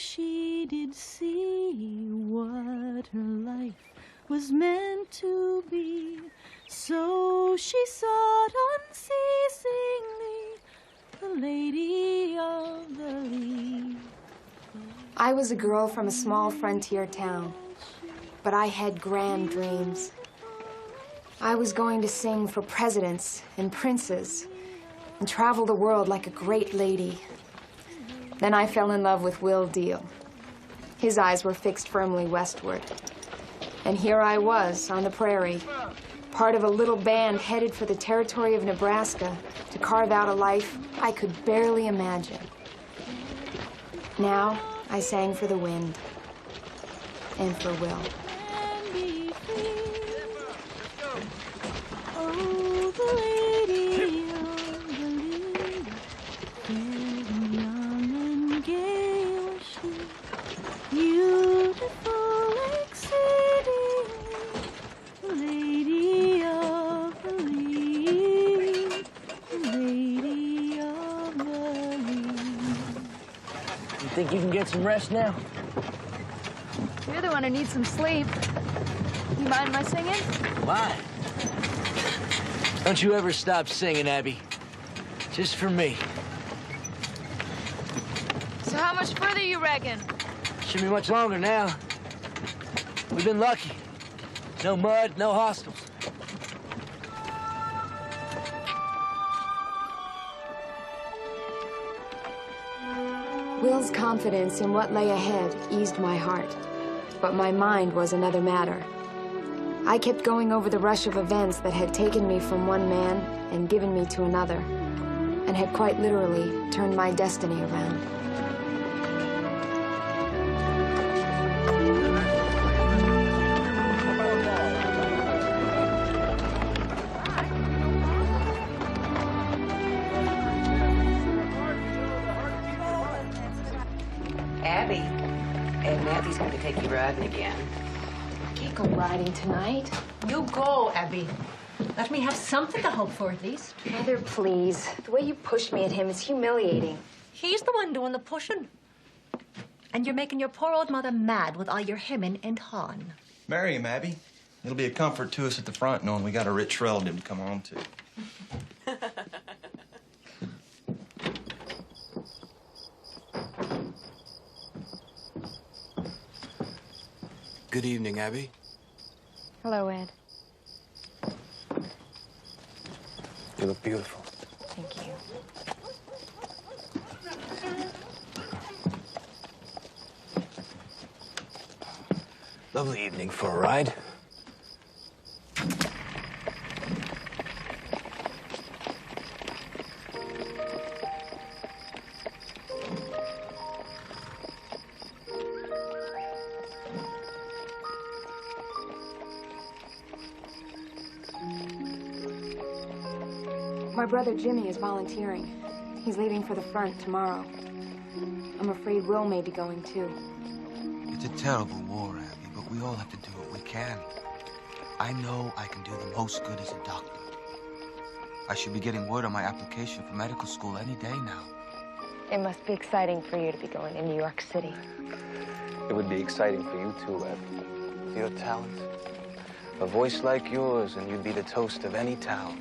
she did see what her life was meant to be, so she sought unceasingly the Lady of the Lea. I was a girl from a small frontier town, but I had grand dreams. I was going to sing for presidents and princes and travel the world like a great lady. Then I fell in love with Will Deal. His eyes were fixed firmly westward. And here I was on the prairie, part of a little band headed for the territory of Nebraska to carve out a life I could barely imagine. Now, I sang for the wind and for Will. Oh, the Lady of the Lea, fair and young and gay was she, beautiful exceedingly, the Lady of the Lea, the Lady of the Lea. You think you can get some rest now? You're the one who needs some sleep. You mind my singing? Why? Don't you ever stop singing, Abby. Just for me. So how much further you reckon? Shouldn't be much longer now. We've been lucky. No mud, no hostiles. Will's confidence in what lay ahead eased my heart, but my mind was another matter. I kept going over the rush of events that had taken me from one man and given me to another, and had quite literally turned my destiny around. Abby. And Matthew's going to take you riding again. Can't go riding tonight. You go, Abby. Let me have something to hope for, at least. Mother, please. The way you pushed me at him is humiliating. He's the one doing the pushing. And you're making your poor old mother mad with all your hemming and hawing. Marry him, Abby. It'll be a comfort to us at the front knowing we got a rich relative to come on to. Good evening, Abby. Hello, Ed. You look beautiful. Thank you. Lovely evening for a ride. My brother Jimmy is volunteering. He's leaving for the front tomorrow. I'm afraid Will may be going too. It's a terrible war, Abby, but we all have to do what we can. I know I can do the most good as a doctor. I should be getting word on my application for medical school any day now. It must be exciting for you to be going to New York City. It would be exciting for you too, Abby. Your talent. A voice like yours, and you'd be the toast of any town.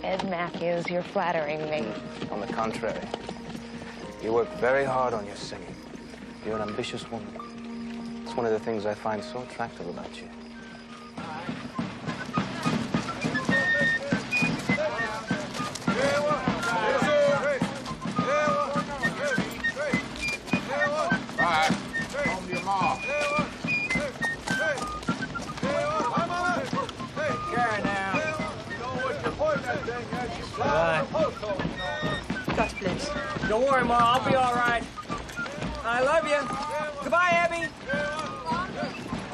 Ed Matthews, you're flattering me. On the contrary, you work very hard on your singing. You're an ambitious woman. It's one of the things I find so attractive about you. Dutch, please. Don't worry, Ma. I'll be all right. I love you. Goodbye, Abby.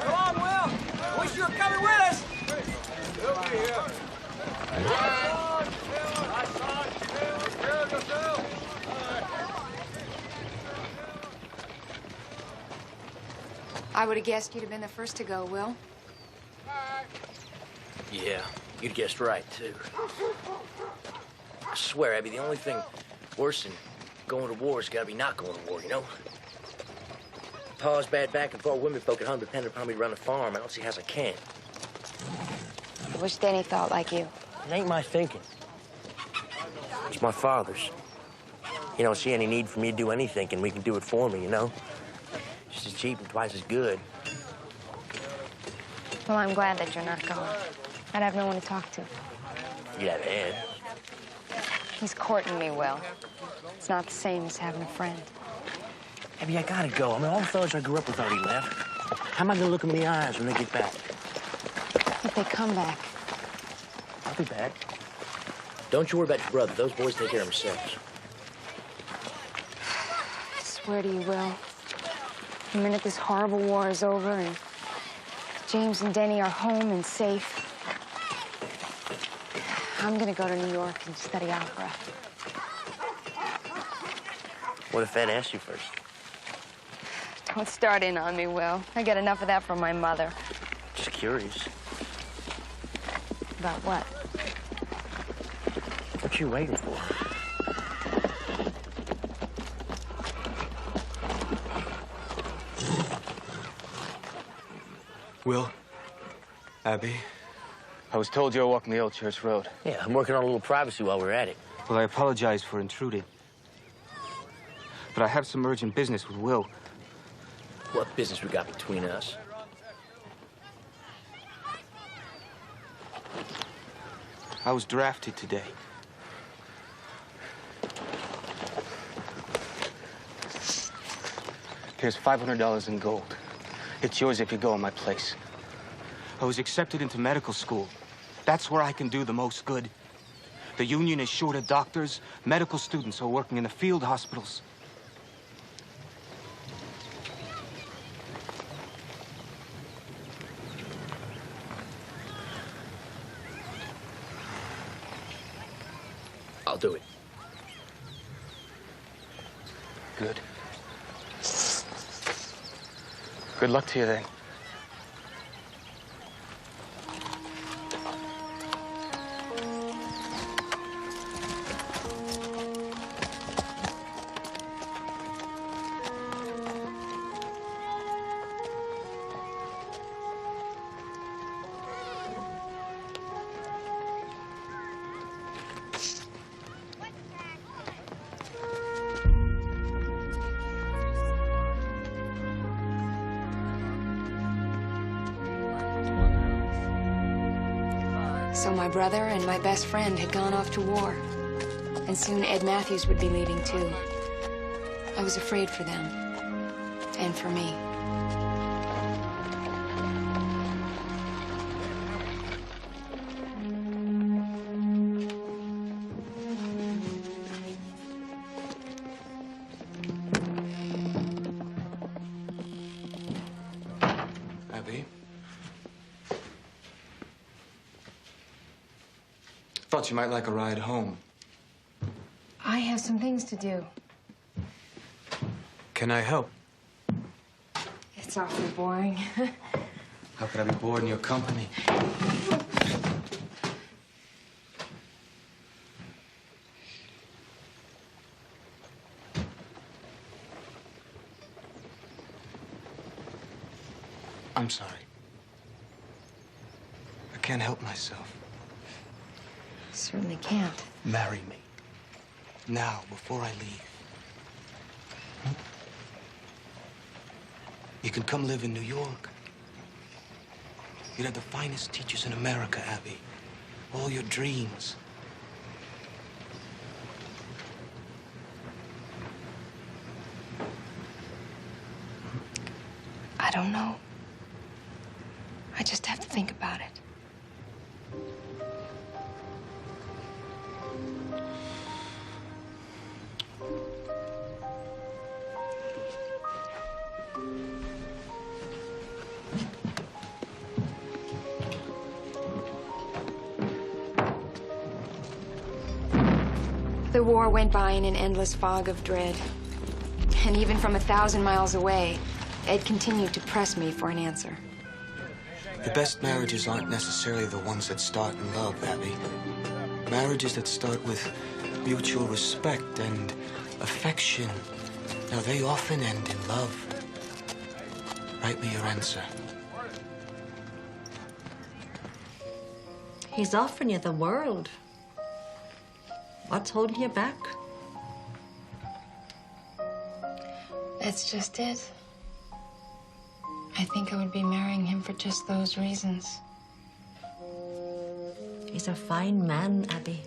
Come on, Will. Wish you were coming with us. I would have guessed you'd have been the first to go, Will. Yeah, you'd guessed right, too. I swear, Abby, the only thing worse than going to war has got to be not going to war, you know? pa's bad back and 4 women folk at home depending upon me to run a farm. I don't see how I can. I wish Denny thought like you. It ain't my thinking. It's my father's. You don't see any need for me to do any thinking. We can do it for me, you know? Just as cheap and twice as good. Well, I'm glad that you're not going. I'd have no one to talk to. You have Ed. He's courting me, Will. It's not the same as having a friend. Abby, I gotta go. I mean, all the fellas I grew up with already left. How am I gonna look them in the eyes when they get back? If they come back. I'll be back. Don't you worry about your brother. Those boys take care of themselves. I swear to you, Will, the minute this horrible war is over and James and Denny are home and safe, I'm gonna go to New York and study opera. What if Ed asked you first? Don't start in on me, Will. I get enough of that from my mother. Just curious. About what? What you waiting for? Will, Abby, I was told you were walking the Old Church Road. Yeah, I'm working on a little privacy while we're at it. Well, I apologize for intruding. But I have some urgent business with Will. What business we got between us? I was drafted today. Here's $500 in gold. It's yours if you go in my place. I was accepted into medical school. That's where I can do the most good. The union is short of doctors. Medical students are working in the field hospitals. I'll do it. Good. Good luck to you then. So my brother and my best friend had gone off to war. And soon Ed Matthews would be leaving, too. I was afraid for them. And for me. Abby? Thought you might like a ride home. I have some things to do. Can I help? It's awfully boring. How could I be bored in your company? I'm sorry. I can't help myself. Certainly can't. Marry me. Now, before I leave. You can come live in New York. You'd have the finest teachers in America, Abby. All your dreams. I don't know. I just have to think about it. The war went by in an endless fog of dread. And even from 1,000 miles away, Ed continued to press me for an answer. The best marriages aren't necessarily the ones that start in love, Abby. Marriages that start with mutual respect and affection. Now, they often end in love. Write me your answer. He's offering you the world. What's holding you back? That's just it. I think I would be marrying him for just those reasons. He's a fine man, Abby.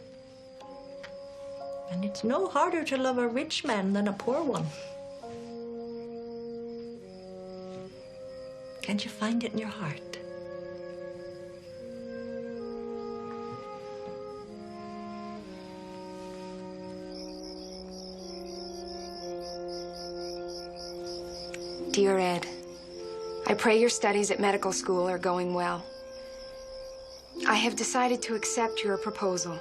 And it's no harder to love a rich man than a poor one. Can't you find it in your heart? Dear Ed, I pray your studies at medical school are going well. I have decided to accept your proposal.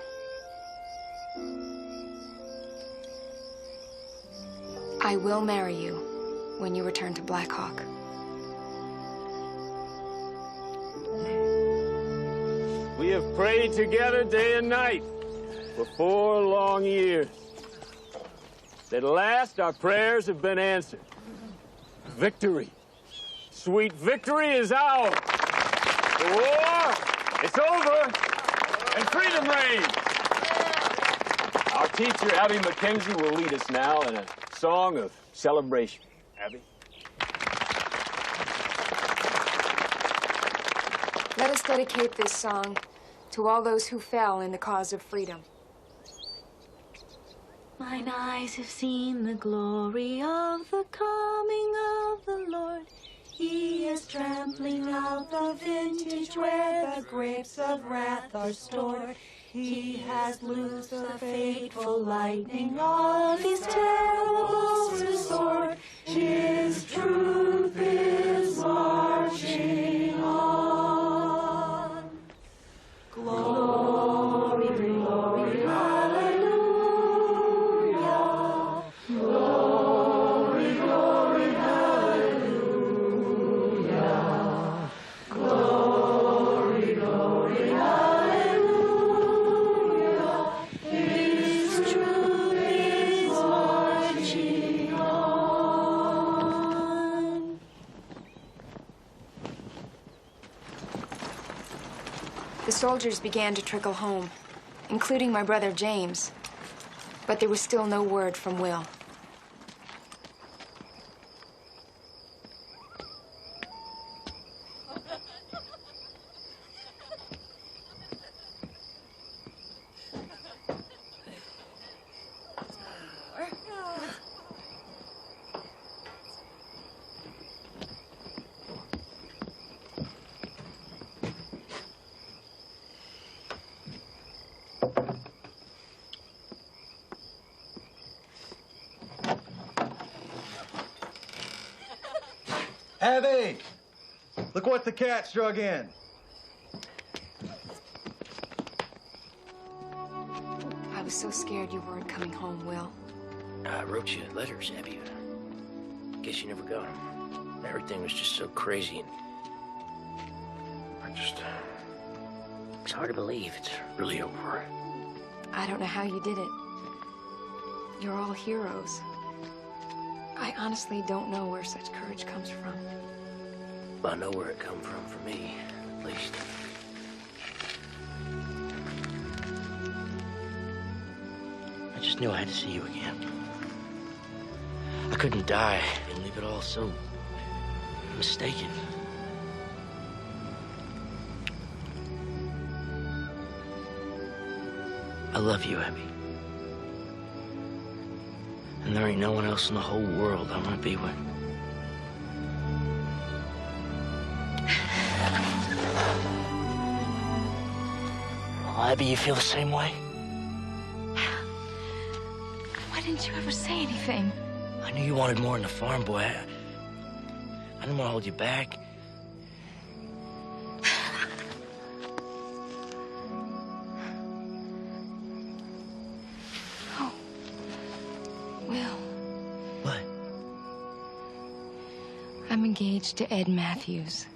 I will marry you when you return to Black Hawk. We have prayed together day and night for 4 long years. At last, our prayers have been answered. Victory. Sweet victory is ours. The war, it's over, and freedom reigns. Our teacher, Abby McKenzie, will lead us now in a song of celebration. Abby? Let us dedicate this song to all those who fell in the cause of freedom. Mine eyes have seen the glory of the coming of the Lord. He is trampling out the vintage where the grapes of wrath are stored. He has loosed the fateful lightning of his terrible sword. His truth is marching on. Glory, glory, hallelujah. Glory, glory, hallelujah. Glory, glory, hallelujah. His truth is marching on. The soldiers began to trickle home, including my brother James, but there was still no word from Will. Abby! Look what the cat's drug in. I was so scared you weren't coming home, Will. I wrote you letters, Abby. Guess you never got them. Everything was just so crazy, and it's hard to believe it's really over. I don't know how you did it. You're all heroes. I honestly don't know where such courage comes from. Well, I know where it come from for me, at least. I just knew I had to see you again. I couldn't die and leave it all so mistaken. I love you, Abby. And there ain't no one else in the whole world I want to be with. Well, Abby, you feel the same way? Why didn't you ever say anything? I knew you wanted more than a farm boy. I didn't want to hold you back. Will. What? I'm engaged to Ed Matthews.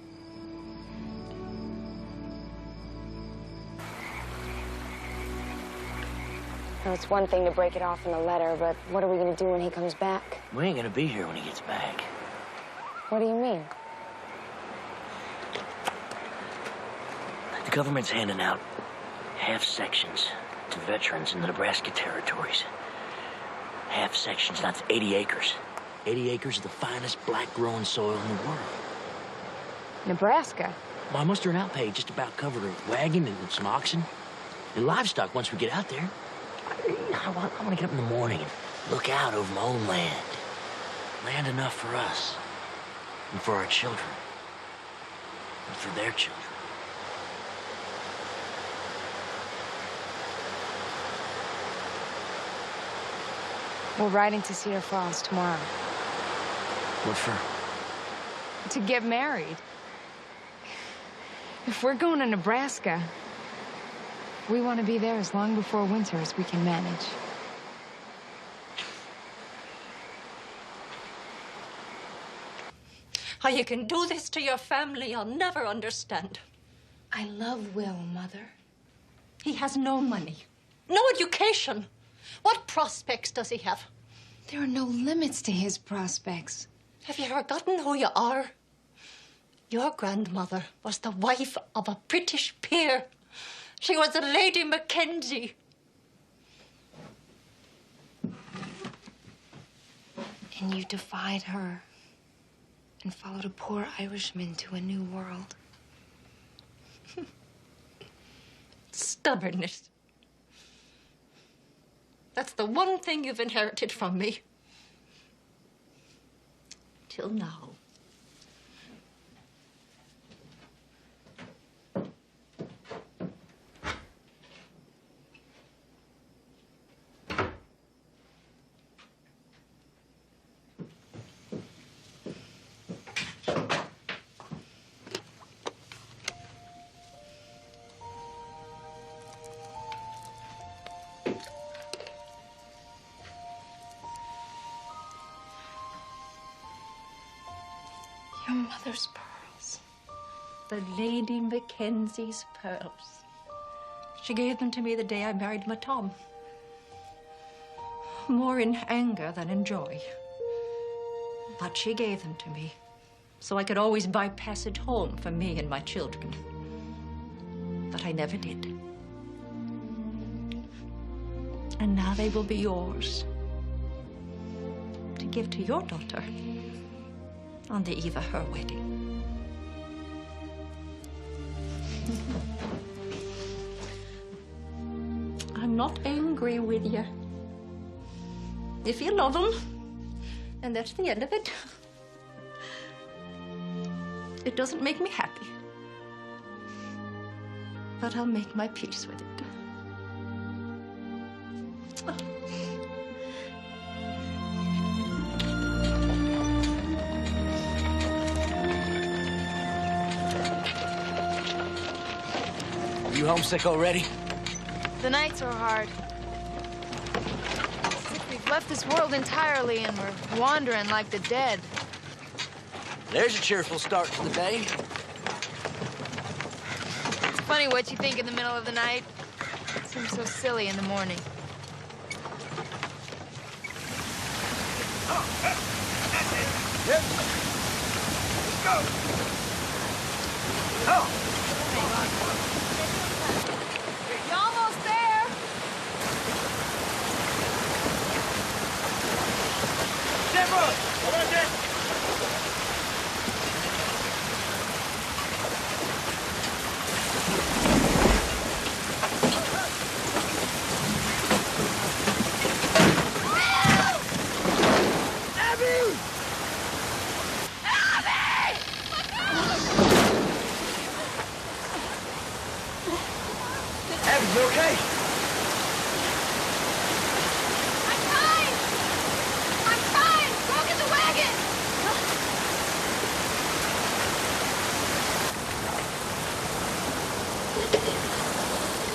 Now, it's one thing to break it off in a letter, but what are we going to do when he comes back? We ain't gonna be here when he gets back. What do you mean? The government's handing out half sections to veterans in the Nebraska territories. Half sections, that's 80 acres. 80 acres of the finest black-growing soil in the world. Nebraska? My mustard and outpay just about covered a wagon and some oxen. And livestock once we get out there. I want to get up in the morning and look out over my own land. Land enough for us. And for our children. And for their children. We're riding to Cedar Falls tomorrow. What for? To get married. If we're going to Nebraska, we want to be there as long before winter as we can manage. How you can do this to your family, I'll never understand. I love Will, Mother. He has no money, no education. What prospects does he have? There are no limits to his prospects. Have you forgotten who you are? Your grandmother was the wife of a British peer. She was a Lady Mackenzie. And you defied her and followed a poor Irishman to a new world. Stubbornness. That's the one thing you've inherited from me. Till now. Your mother's pearls. The Lady Mackenzie's pearls. She gave them to me the day I married my Tom. More in anger than in joy. But she gave them to me so I could always buy passage home for me and my children. But I never did. And now they will be yours to give to your daughter on the eve of her wedding. I'm not angry with you. If you love him, and that's the end of it, it doesn't make me happy. But I'll make my peace with it. You homesick already? The nights are hard. We've left this world entirely and we're wandering like the dead. There's a cheerful start to the day. It's funny what you think in the middle of the night. It seems so silly in the morning. Yep. Let's go. Oh. You're almost there. Deborah! Come on, Dick! You okay? I'm fine. I'm fine. Go get the wagon.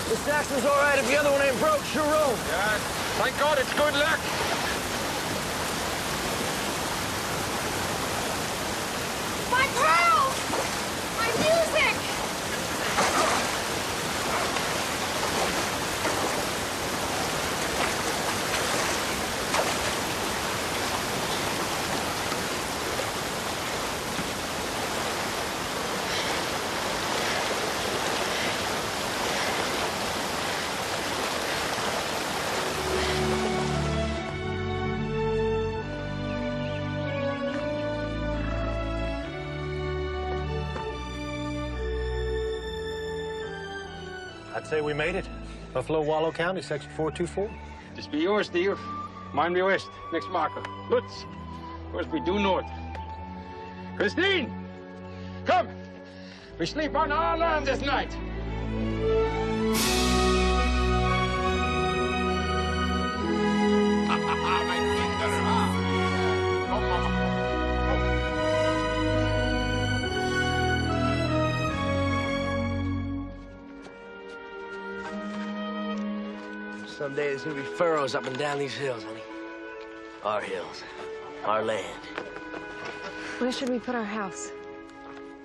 The Saxon's all right if the other one ain't broke, sure roll. Yeah, thank God it's good luck. My pearls! My music! I'd say we made it. Buffalo Wallow County, section 424. This be yours, Steve. Mine be west. Next marker. Lutz. Yours be due north. Christine! Come! We sleep on our land this night. Someday there's gonna be furrows up and down these hills, honey. Our hills. Our land. Where should we put our house?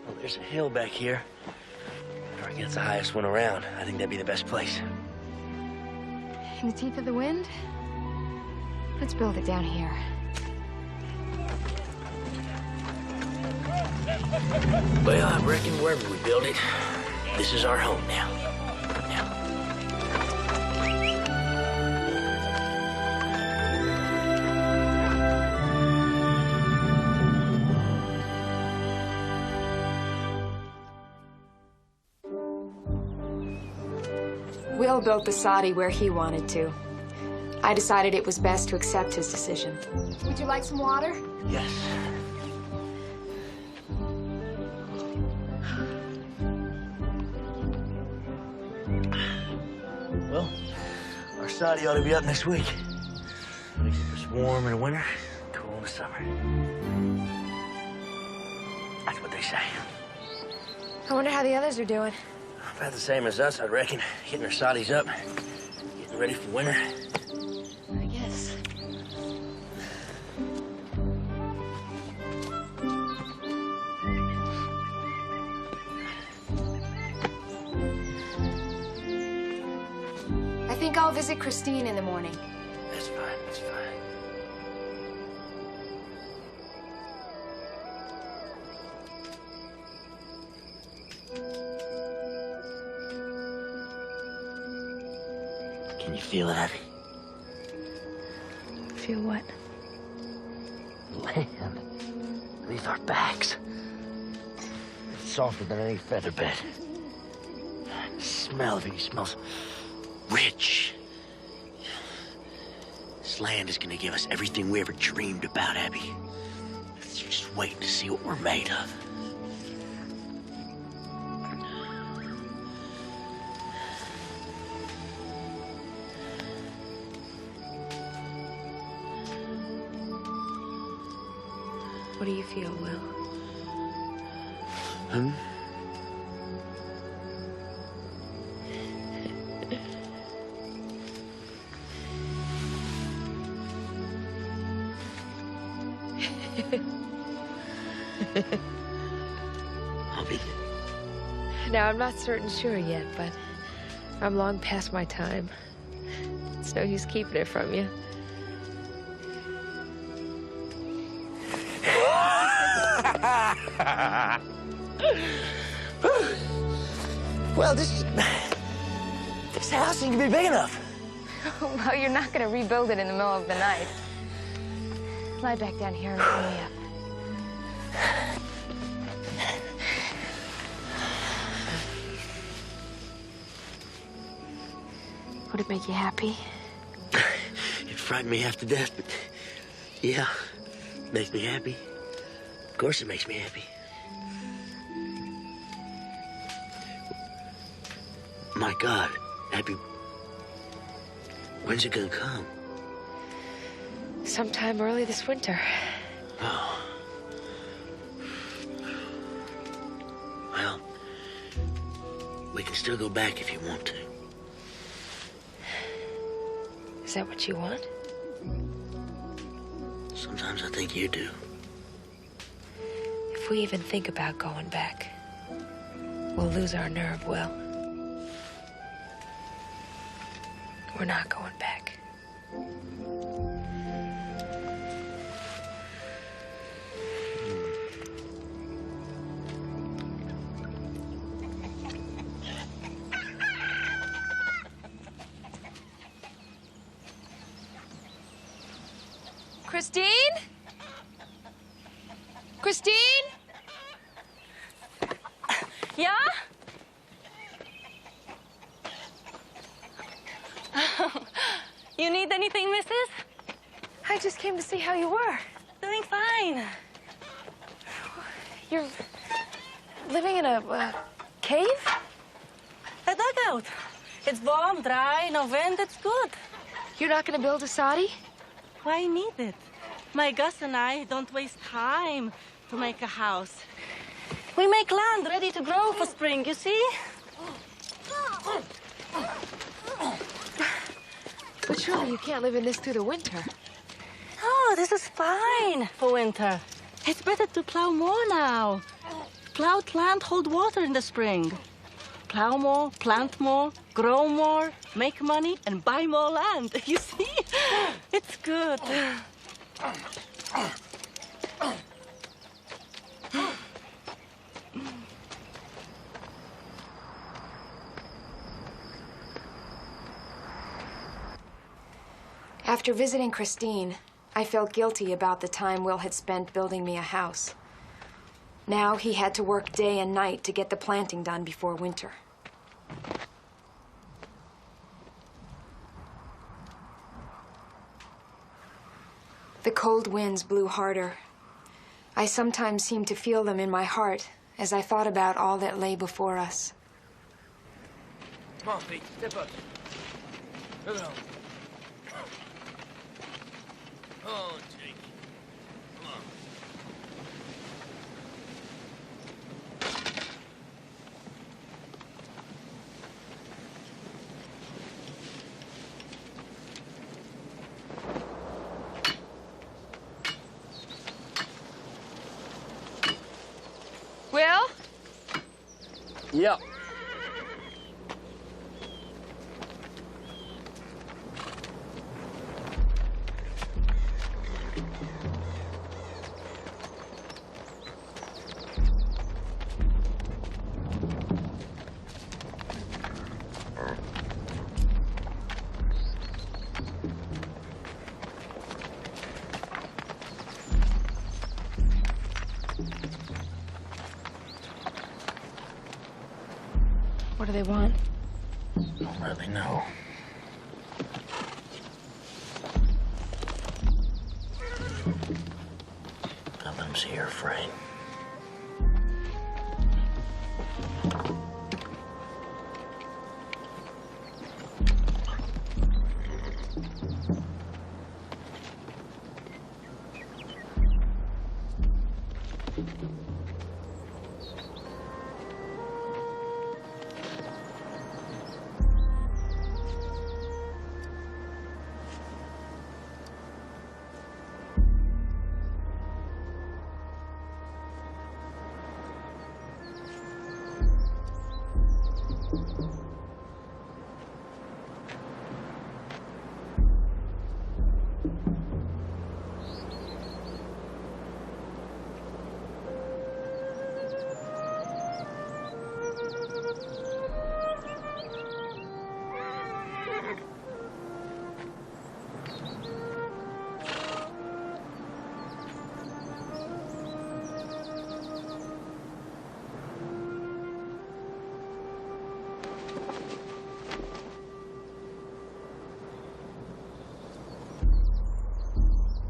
Well, there's a hill back here. I reckon it's the highest one around. I think that'd be the best place. In the teeth of the wind? Let's build it down here. Well, I reckon wherever we build it, this is our home now. Will built the soddy where he wanted to. I decided it was best to accept his decision. Would you like some water? Yes. Well, our soddy ought to be up next week. Makes it just warm in the winter, cool in the summer. That's what they say. I wonder how the others are doing. About the same as us, I reckon. Getting their soddies up, getting ready for winter. I guess. I think I'll visit Christine in the morning. That's fine, that's fine. Can you feel it, Abby? Feel what? Land beneath our backs. It's softer than any feather bed. The smell of it smells rich. This land is gonna give us everything we ever dreamed about, Abby. You're just waiting to see what we're made of. What do you feel, Will? I'll be. Now, I'm not certain sure yet, but I'm long past my time. It's no use keeping it from you. Well, this house ain't gonna be big enough. Well, you're not going to rebuild it in the middle of the night. Lie back down here and pull me up. Would it make you happy? It frightened me half to death, but yeah, it makes me happy. Of course it makes me happy. My God, Abby, when's it gonna come? Sometime early this winter. Oh. Well, we can still go back if you want to. Is that what you want? Sometimes I think you do. If we even think about going back, we'll lose our nerve, Will. We're not going back. Christine? Christine? Yeah? You need anything, missus? I just came to see how you were. Doing fine. You're living in a cave? A dugout. It's warm, dry, no wind, it's good. You're not gonna build a soddy? Why need it? My Gus and I don't waste time to make a house. We make land ready to grow for spring, you see? But surely you can't live in this through the winter. Oh, this is fine for winter. It's better to plow more now. Plowed land hold water in the spring. Plow more, plant more, grow more, make money, and buy more land. You see? It's good. After visiting Christine, I felt guilty about the time Will had spent building me a house. Now he had to work day and night to get the planting done before winter. The cold winds blew harder. I sometimes seemed to feel them in my heart as I thought about all that lay before us. Come on, Pete, step up. Look at him. Oh, Jake. Come on. Will? Yep. What do they want? Don't really know. Gotta let them see you're afraid.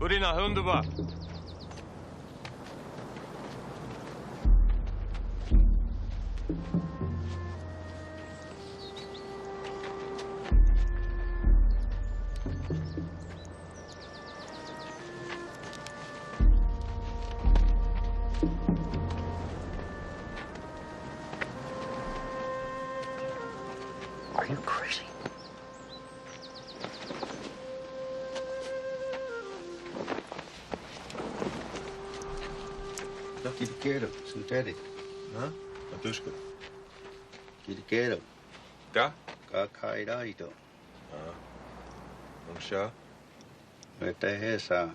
Urina, wunderbar. Are you crazy? Quiero, synthetic. Huh? Matushka. Quiero. Ga? Ga kairaito. Umsha. Vete esa.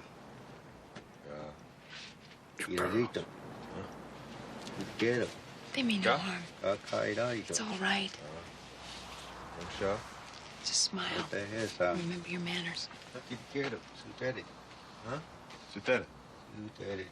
Ga. Quiero. They mean no harm. Ga kairaito. It's all right. Umsha. Just smile. Vete esa. Remember your manners. Quiero, synthetic. Huh? Synthetic. Synthetic.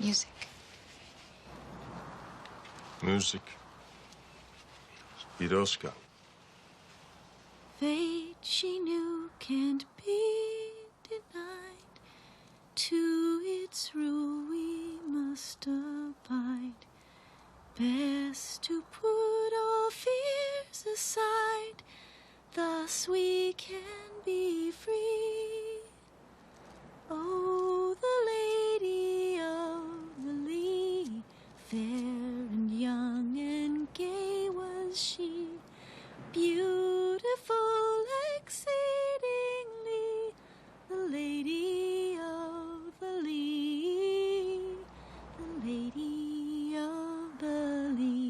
Music. Music. Spiroska. Fate she knew can't be denied. To its rule we must abide. Best to put all fears aside. Thus we can be free. Oh, the lady of the Lee, fair and young and gay was she, beautiful exceedingly, the lady of the Lee, the lady of the Lee.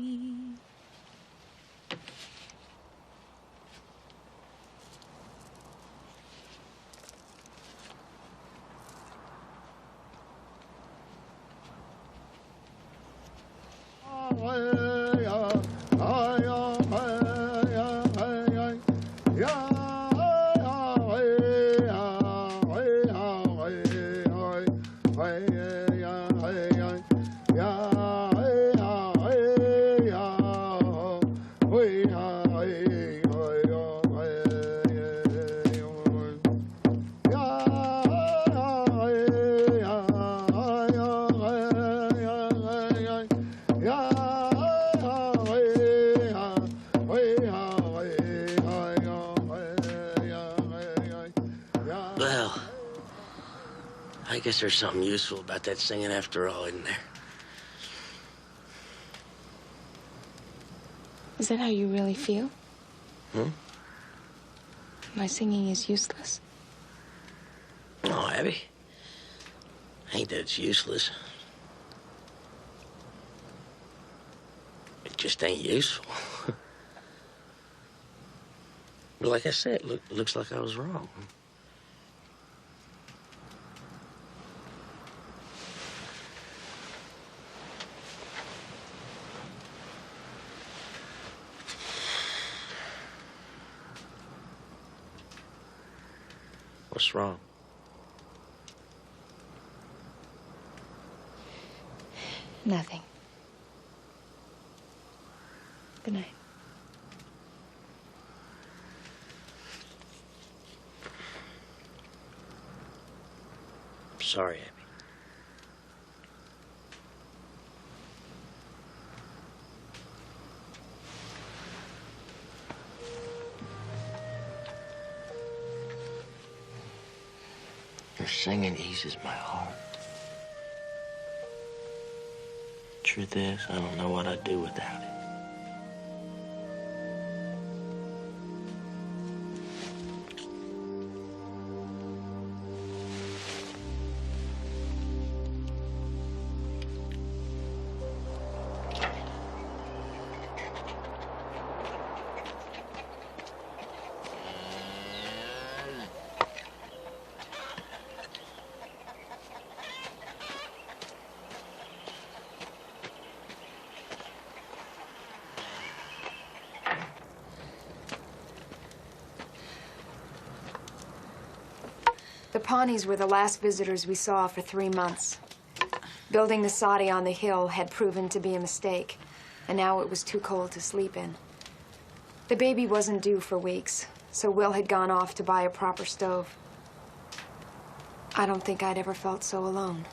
Well, I guess there's something useful about that singing after all, isn't there? Is that how you really feel? Hmm? My singing is useless? Oh, Abby. Ain't that it's useless. It just ain't useful. But like I said, looks like I was wrong. What's wrong? Nothing. Good night. Sorry, Abby. Your singing eases my heart. Truth is, I don't know what I'd do without it. The Pawnees were the last visitors we saw for 3 months. Building the soddy on the hill had proven to be a mistake, and now it was too cold to sleep in. The baby wasn't due for weeks, so Will had gone off to buy a proper stove. I don't think I'd ever felt so alone.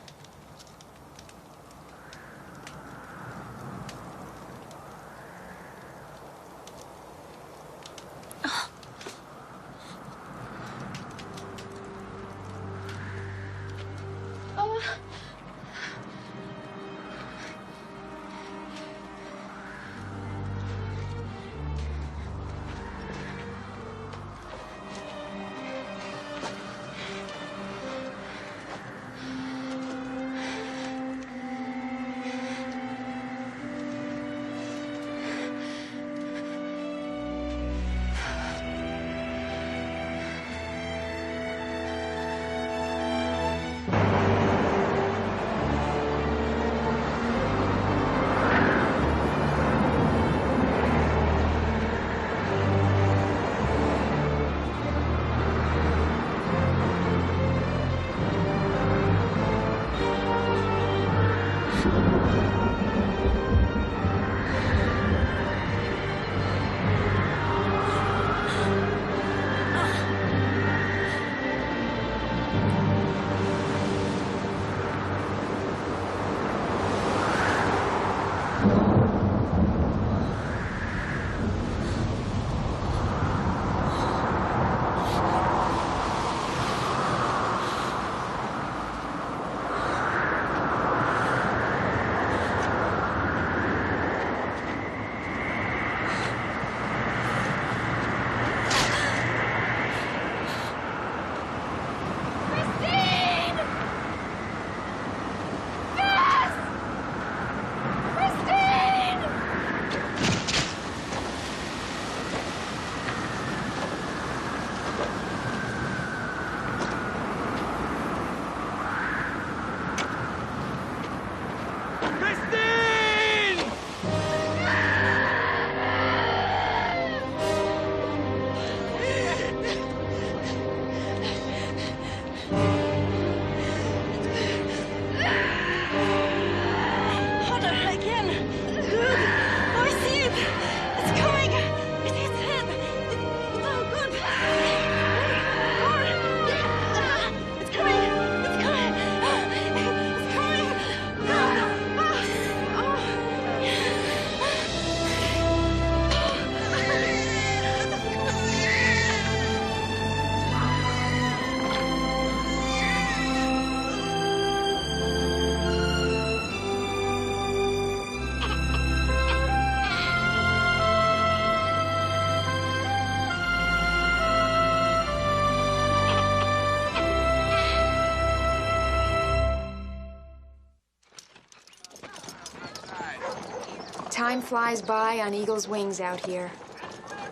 Time flies by on eagle's wings out here.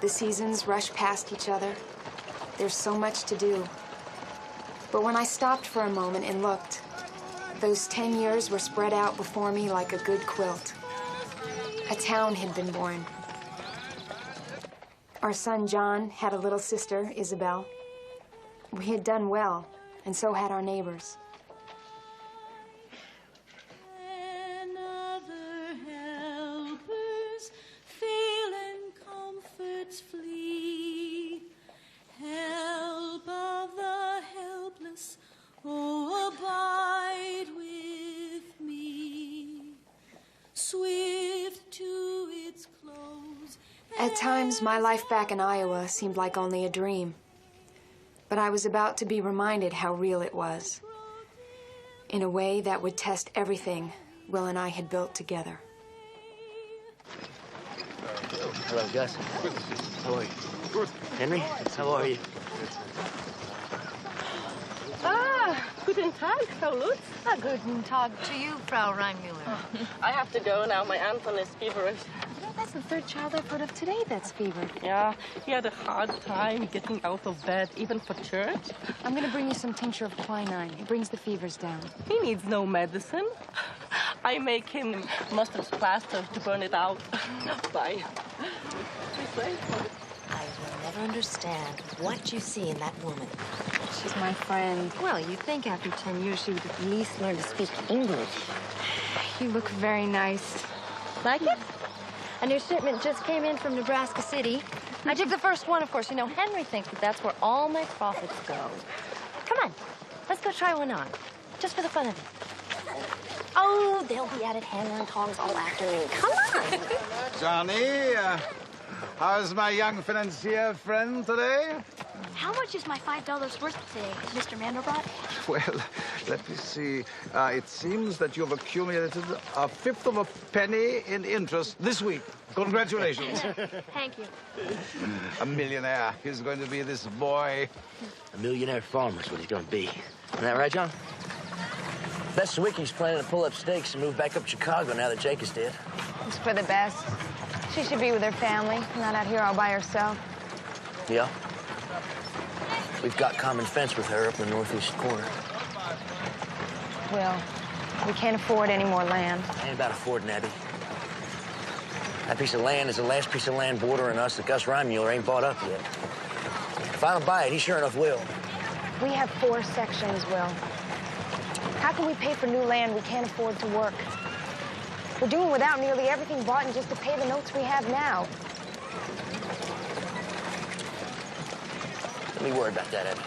The seasons rush past each other. There's so much to do. But when I stopped for a moment and looked, those 10 years were spread out before me like a good quilt. A town had been born. Our son John had a little sister, Isabel. We had done well, and so had our neighbors. And other helpers, failing comforts flee. Help of the helpless, oh, abide with me. Swift to its close. At times, my life back in Iowa seemed like only a dream. But I was about to be reminded how real it was, in a way that would test everything Will and I had built together. Hello, Gus. How are you? Good. Henry, how are you? Ah, guten Tag, Frau Lutz. Guten Tag to you, Frau Reinmuller. I have to go now. My Anton is feverish. That's the third child I've heard of today that's fevered. Yeah, he had a hard time getting out of bed, even for church. I'm gonna bring you some tincture of quinine. It brings the fevers down. He needs no medicine. I make him mustard plaster to burn it out. Bye. I will never understand what you see in that woman. She's my friend. Well, you'd think after 10 years she would at least learn to speak English. You look very nice. Like it? A new shipment just came in from Nebraska City. I took the first one, of course. You know, Henry thinks that that's where all my profits go. Come on, let's go try one on, just for the fun of it. Oh, they'll be at it hammer and tongs all afternoon. Come on. Johnny, how's my young financier friend today? How much is my $5 worth today, Mr. Mandelbrot? Well, let me see. It seems that you've accumulated a fifth of a penny in interest this week. Congratulations. Thank you. A millionaire. He's going to be this boy. A millionaire farmer's what he's gonna be. Isn't that right, John? Bet Sawicki's planning to pull up stakes and move back up Chicago now that Jake is dead. It's for the best. She should be with her family, not out here all by herself. Yeah. We've got common fence with her up in the northeast corner. Well, we can't afford any more land. Ain't about affording, Abby. That piece of land is the last piece of land bordering us that Gus Reinmuller ain't bought up yet. If I don't buy it, he sure enough will. We have 4 sections, Will. How can we pay for new land we can't afford to work? We're doing without nearly everything bought and just to pay the notes we have now. Let me worry about that, Abby.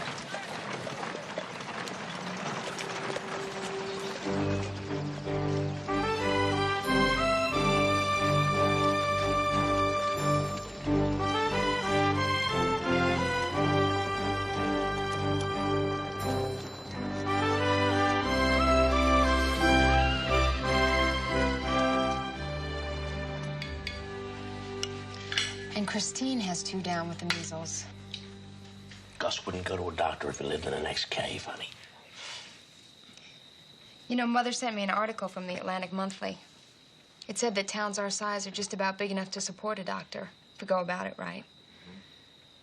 And Christine has 2 down with the measles. Gus wouldn't go to a doctor if he lived in the next cave, honey. You know, Mother sent me an article from the Atlantic Monthly. It said that towns our size are just about big enough to support a doctor, if we go about it right.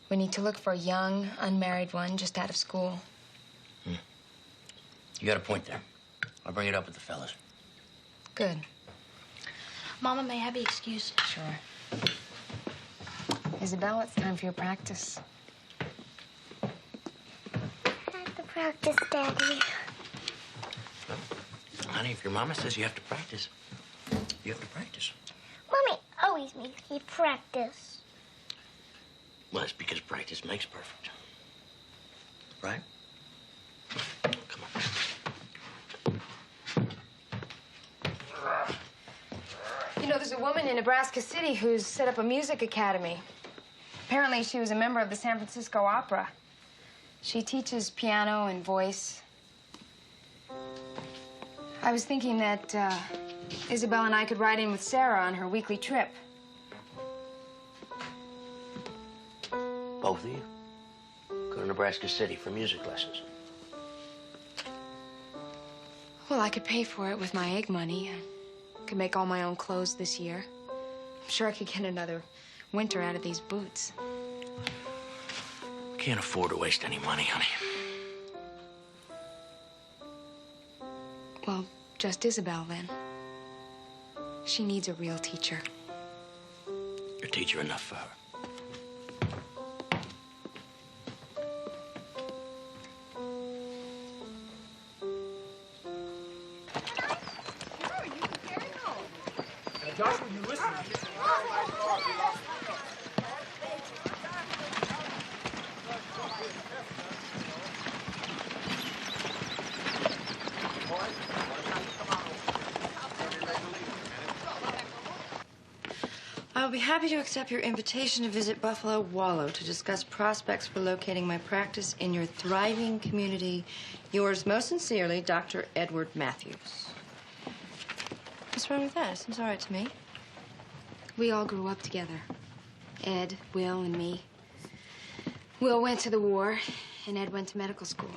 We need to look for a young, unmarried one just out of school. You got a point there. I'll bring it up with the fellas. Good. Mama, may I be excused? Sure. Isabel, it's time for your practice. Practice, Daddy. Honey, if your mama says you have to practice, you have to practice. Mommy always makes me practice. Well, it's because practice makes perfect. Right? Come on. You know, there's a woman in Nebraska City who's set up a music academy. Apparently, she was a member of the San Francisco Opera. She teaches piano and voice. I was thinking that Isabel and I could ride in with Sarah on her weekly trip. Both of you? Go to Nebraska City for music lessons. Well, I could pay for it with my egg money. I could make all my own clothes this year. sure I could get another winter out of these boots. Can't afford to waste any money, honey. Well, just Isabel, then. She needs a real teacher. You're teacher enough for her. Joshua, you listen. I'll be happy to accept your invitation to visit Buffalo Wallow to discuss prospects for locating my practice in your thriving community. Yours most sincerely, Dr. Edward Matthews. What's wrong with that? It seems all right to me. We all grew up together. Ed, Will, and me. Will went to the war, and Ed went to medical school.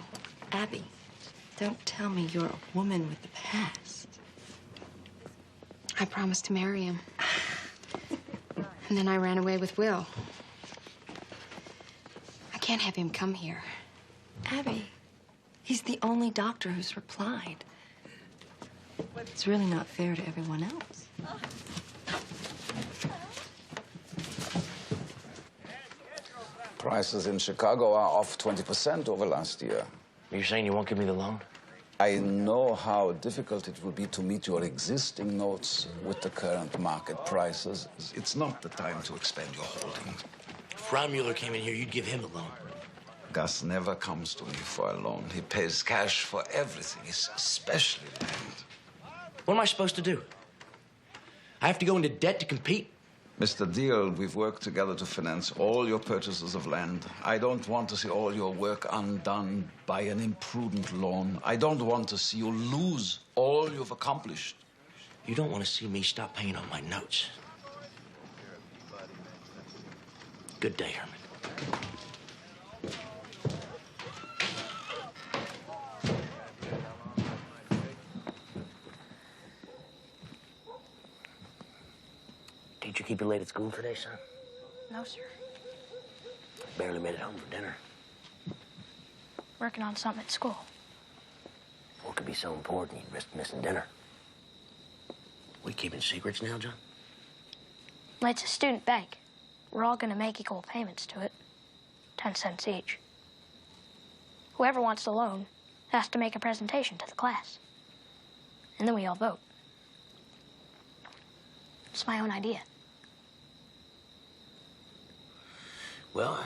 Abby, don't tell me you're a woman with the past. I promised to marry him. And then I ran away with Will. I can't have him come here. Abby, he's the only doctor who's replied. It's really not fair to everyone else. Prices in Chicago are off 20% over last year. You're saying you won't give me the loan? I know how difficult it will be to meet your existing notes with the current market prices. It's not the time to expand your holdings. If Ron Mueller came in here, you'd give him the loan. Gus never comes to me for a loan. He pays cash for everything, especially land. What am I supposed to do? I have to go into debt to compete? Mr. Deal, we've worked together to finance all your purchases of land. I don't want to see all your work undone by an imprudent loan. I don't want to see you lose all you've accomplished. You don't want to see me stop paying on my notes. Good day, Herman. Did you keep you late at school today, son? No, sir. Barely made it home for dinner. Working on something at school. What could be so important you'd risk missing dinner? We keeping secrets now, John? Well, it's a student bank. We're all going to make equal payments to it. 10 cents each. Whoever wants the loan has to make a presentation to the class. And then we all vote. It's my own idea. Well,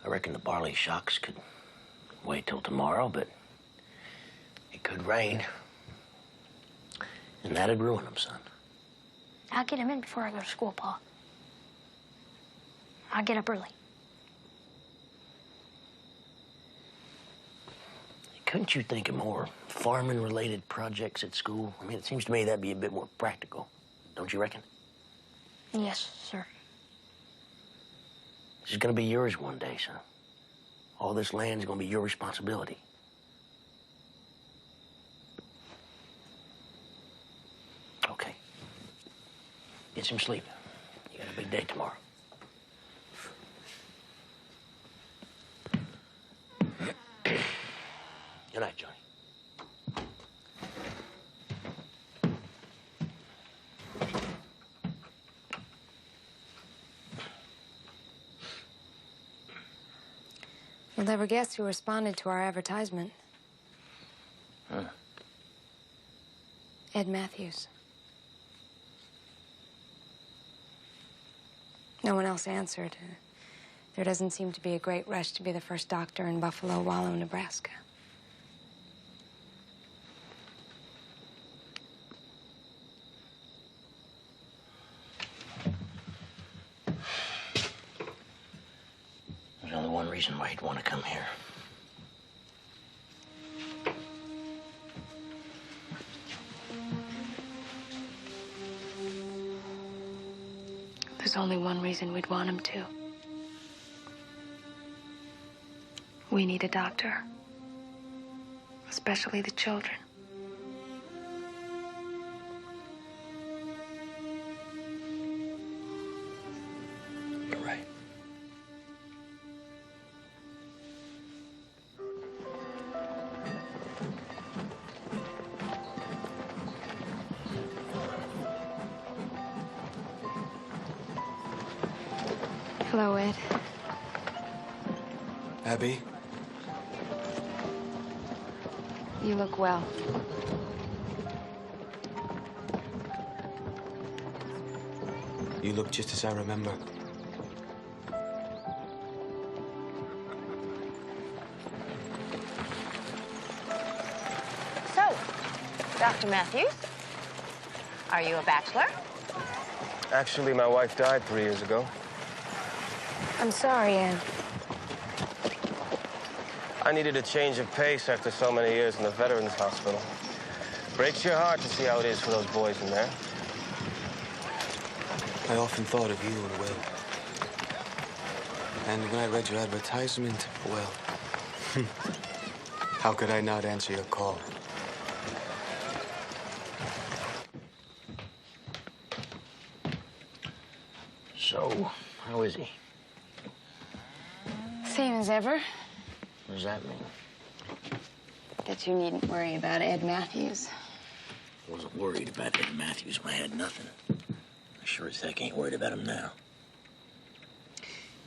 I reckon the barley shocks could wait till tomorrow, but it could rain. And that'd ruin them, son. I'll get him in before I go to school, Pa. I'll get up early. Couldn't you think of more farming-related projects at school? I mean, it seems to me that'd be a bit more practical. Don't you reckon? Yes, sir. This is gonna be yours one day, son. All this land's gonna be your responsibility. Okay. Get some sleep. You got a big day tomorrow. Good night, Johnny. You'll never guess who responded to our advertisement. Huh. Ed Matthews. No one else answered. There doesn't seem to be a great rush to be the first doctor in Buffalo Wallow, Nebraska. There's only one reason why he'd want to come here. There's only one reason we'd want him to. We need a doctor. Especially the children. Hello, Ed. Abby? You look well. You look just as I remember. So, Dr. Matthews, are you a bachelor? Actually, my wife died 3 years ago. I'm sorry, Ed. I needed a change of pace after so many years in the Veterans Hospital. Breaks your heart to see how it is for those boys in there. I often thought of you and Will. And when I read your advertisement, well, how could I not answer your call? So, how is he? Same as ever. What does that mean? That you needn't worry about Ed Matthews. I wasn't worried about Ed Matthews when I had nothing. I sure as heck ain't worried about him now.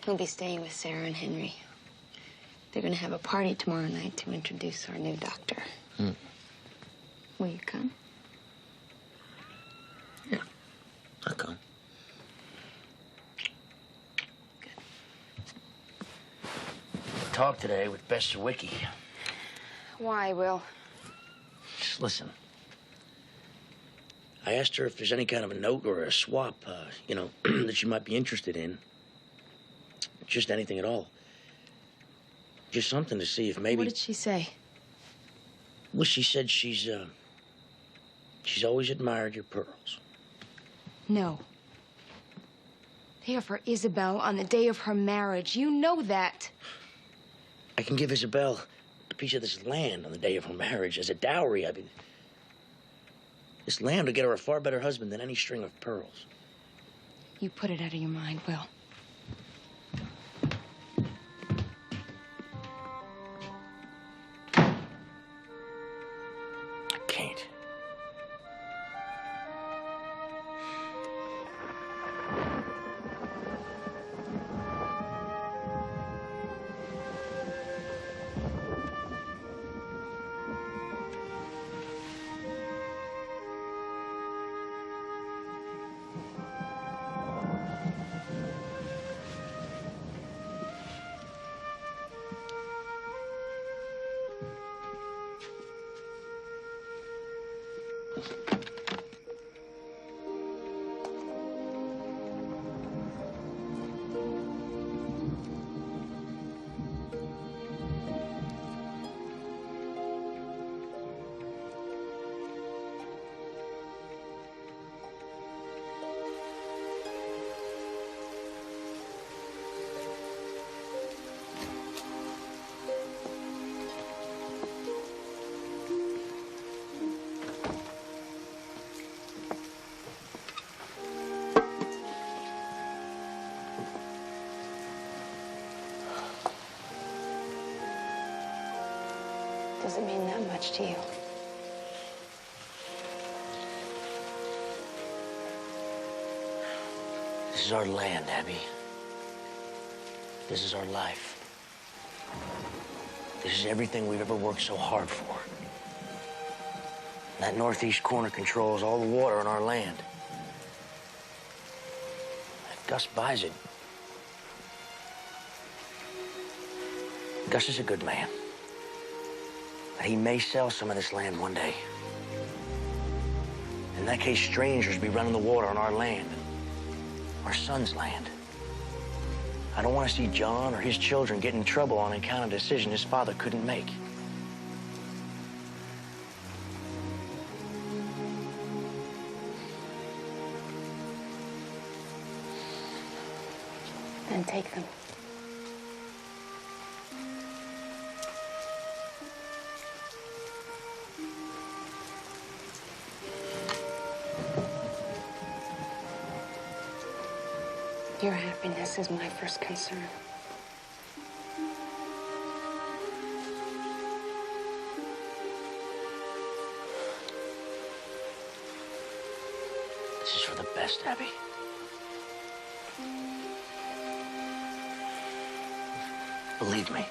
He'll be staying with Sarah and Henry. They're gonna have a party tomorrow night to introduce our new doctor. Will you come? Yeah, I'll come. Talked today with Bess Sawicki. Why, Will? Just listen. I asked her if there's any kind of a note or a swap, you know, that she might be interested in. Just anything at all. Just something to see if maybe... What did she say? Well, she said she's always admired your pearls. No. They are for Isabel on the day of her marriage. You know that. I can give Isabel a piece of this land on the day of her marriage as a dowry. I mean, this land will get her a far better husband than any string of pearls. You put it out of your mind, Will. I can't. Does it mean that much to you? This is our land, Abby. This is our life. This is everything we've ever worked so hard for. That northeast corner controls all the water on our land. If Gus buys it, Gus is a good man. But he may sell some of this land one day. In that case, strangers will be running the water on our land, our son's land. I don't want to see John or his children get in trouble on account of a decision his father couldn't make. Then take them. Your happiness is my first concern. This is for the best, Abby. believe me.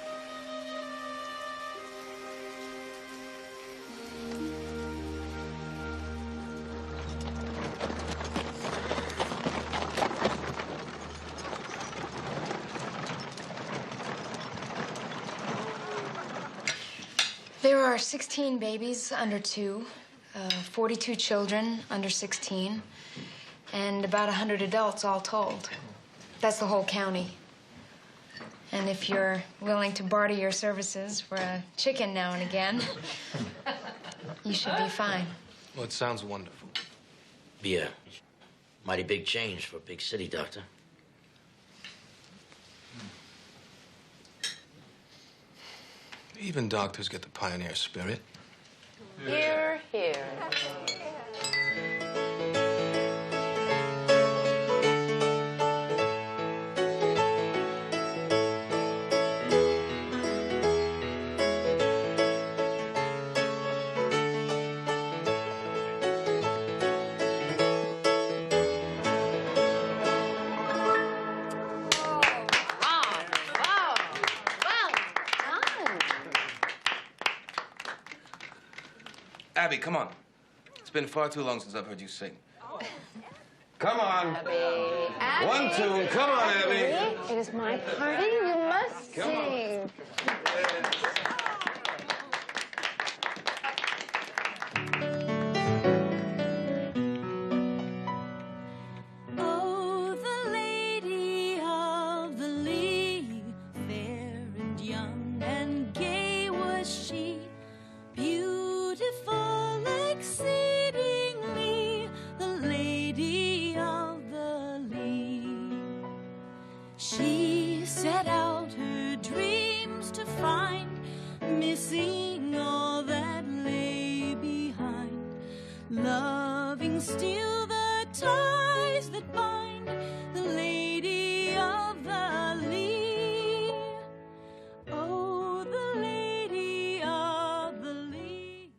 There are 16 babies under 2, 42 children under 16, and about 100 adults all told. That's the whole county. And if you're willing to barter your services for a chicken now and again, you should be fine. Well, it sounds wonderful. Be a mighty big change for a big city, Doctor. Even doctors get the pioneer spirit. Here, here. Abby, come on. It's been far too long since I've heard you sing. Come on. Abby. 1, 2, come on, Abby. It is my party. You must sing. Oh, the lady of the lea, fair and young and gay was she, beautiful exceedingly, the lady of the lea. She set out her dreams to find, missing all that lay behind, loving still the ties that bind the lady of the lea. Oh, the lady of the lea.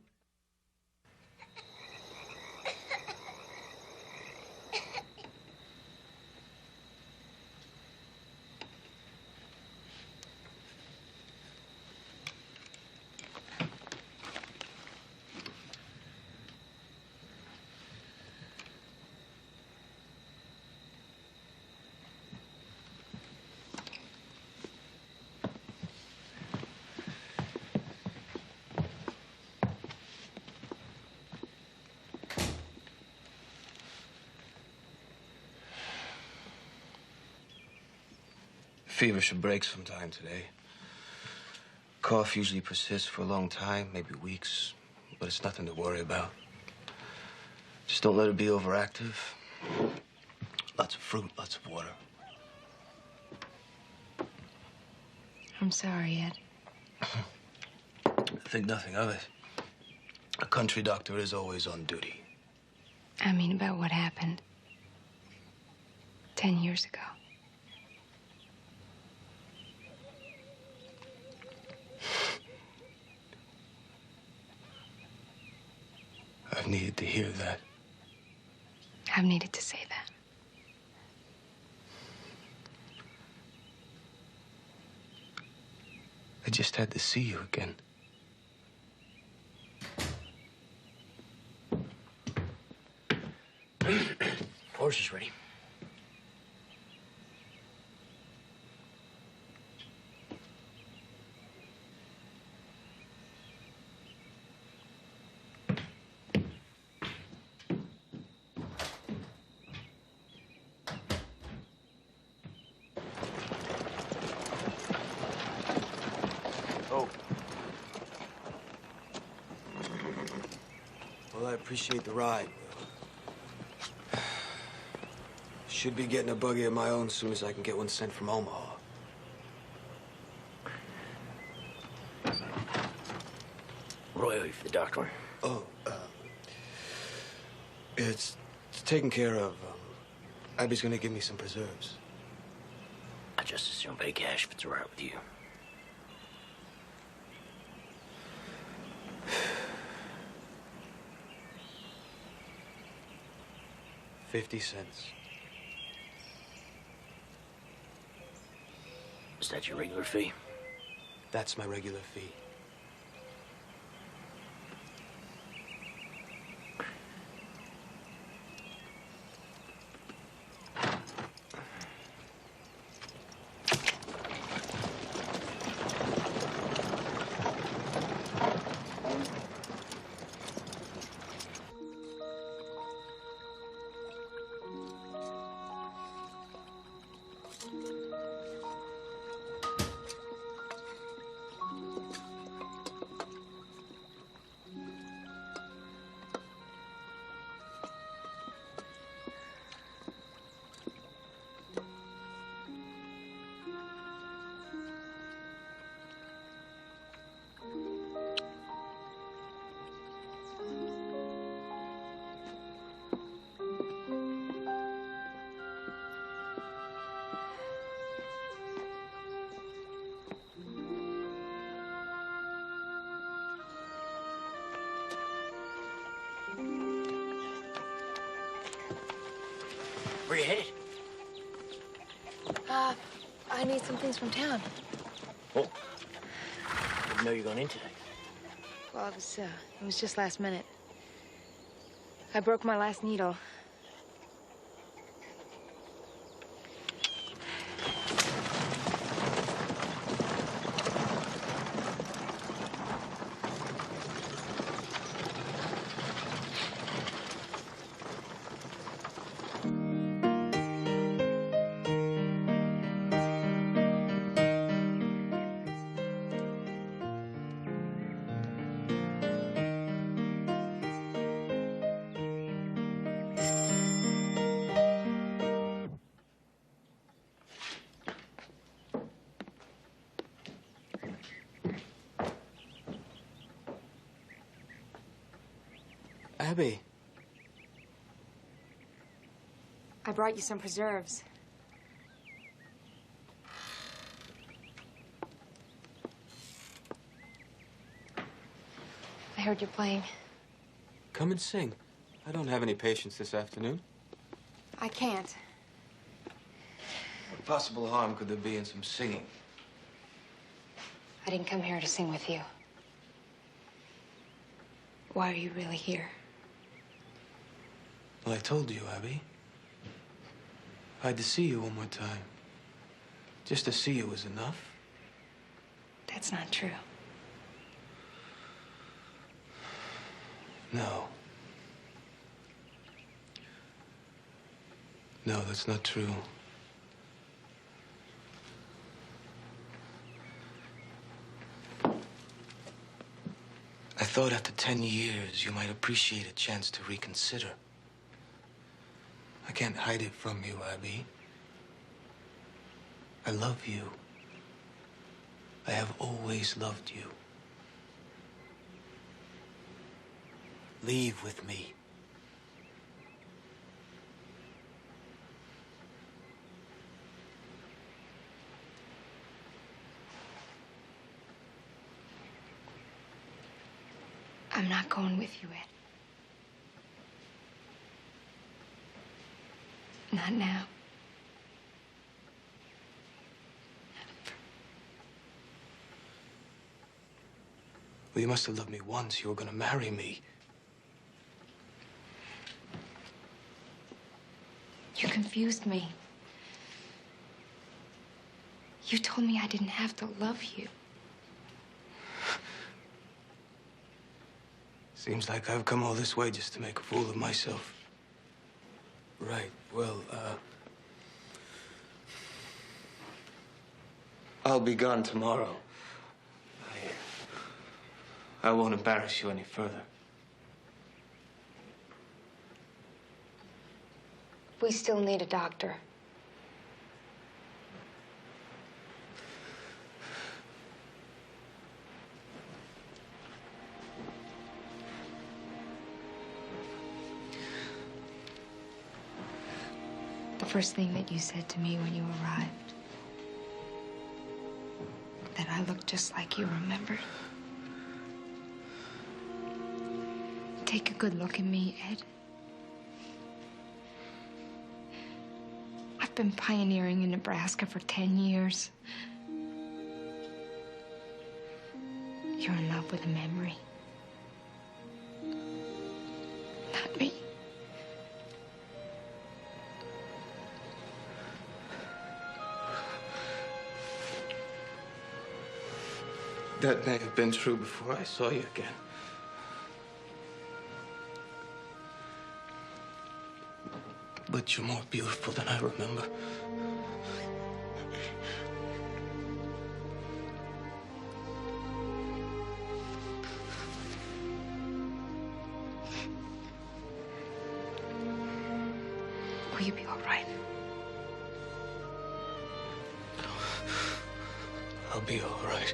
Fever should break sometime today. Cough usually persists for a long time, maybe weeks, but it's nothing to worry about. Just don't let it be overactive. Lots of fruit, lots of water. I'm sorry, Ed. Think nothing of it. A country doctor is always on duty. I mean, about what happened 10 years ago. I've needed to hear that. I've needed to say that. I just had to see you again. Horse is ready. Well, I appreciate the ride, Will. Should be getting a buggy of my own as soon as I can get one sent from Omaha. Roy, for the doctor. Oh, it's taken care of. Abby's gonna give me some preserves. I just as soon pay cash if it's all right with you. $0.50. Is that your regular fee? That's my regular fee. Where you headed? I need some things from town. Oh. Didn't know you were going in today. Well, it was just last minute. I broke my last needle. Abby. I brought you some preserves. I heard you're playing. Come and sing. I don't have any patience this afternoon. I can't. What possible harm could there be in some singing? I didn't come here to sing with you. Why are you really here? Well, I told you, Abby. I had to see you one more time. Just to see you was enough. That's not true. No. No, that's not true. I thought after 10 years, you might appreciate a chance to reconsider. I can't hide it from you, Abby. I love you. I have always loved you. Leave with me. I'm not going with you, Ed. Not now. Well, you must have loved me once. You were gonna marry me. You confused me. You told me I didn't have to love you. Seems like I've come all this way just to make a fool of myself. Right, well, I'll be gone tomorrow. I won't embarrass you any further. We still need a doctor. The first thing that you said to me when you arrived, that I looked just like you, remember? Take a good look at me, Ed. I've been pioneering in Nebraska for 10 years. you're in love with a memory. Not me. That may have been true before I saw you again. But you're more beautiful than I remember. Will you be all right? I'll be all right.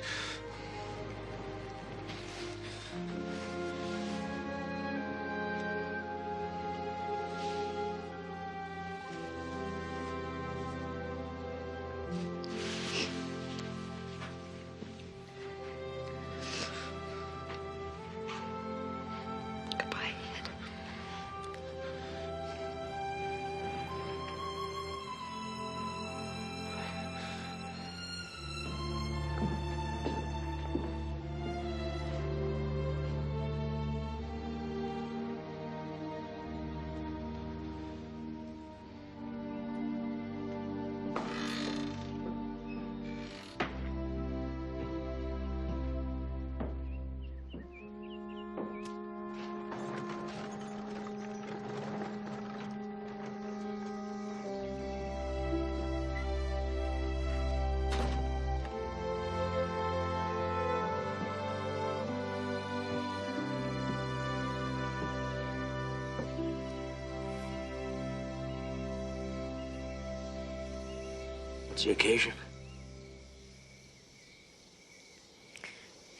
What's the occasion?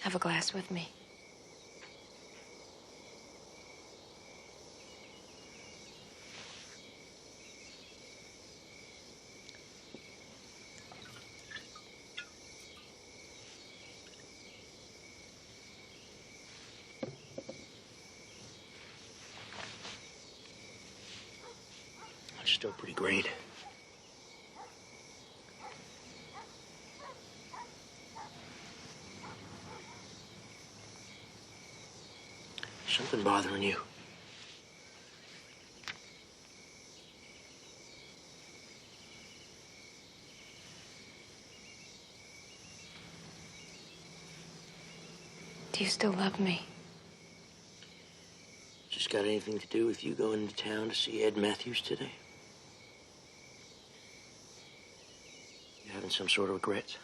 Have a glass with me. It's still pretty great. Something bothering you? Do you still love me? Just got anything to do with you going into town to see Ed Matthews today? You having some sort of regrets?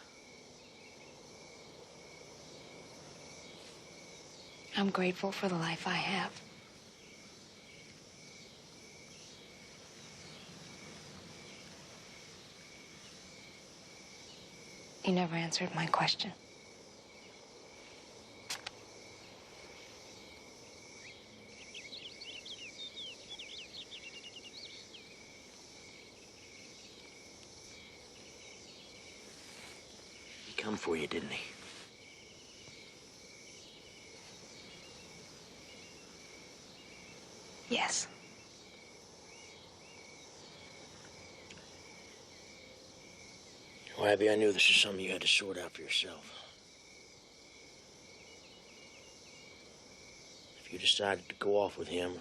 I'm grateful for the life I have. You never answered my question. He come for you, didn't he? Yes. Well, Abby, I knew this was something you had to sort out for yourself. If you decided to go off with him,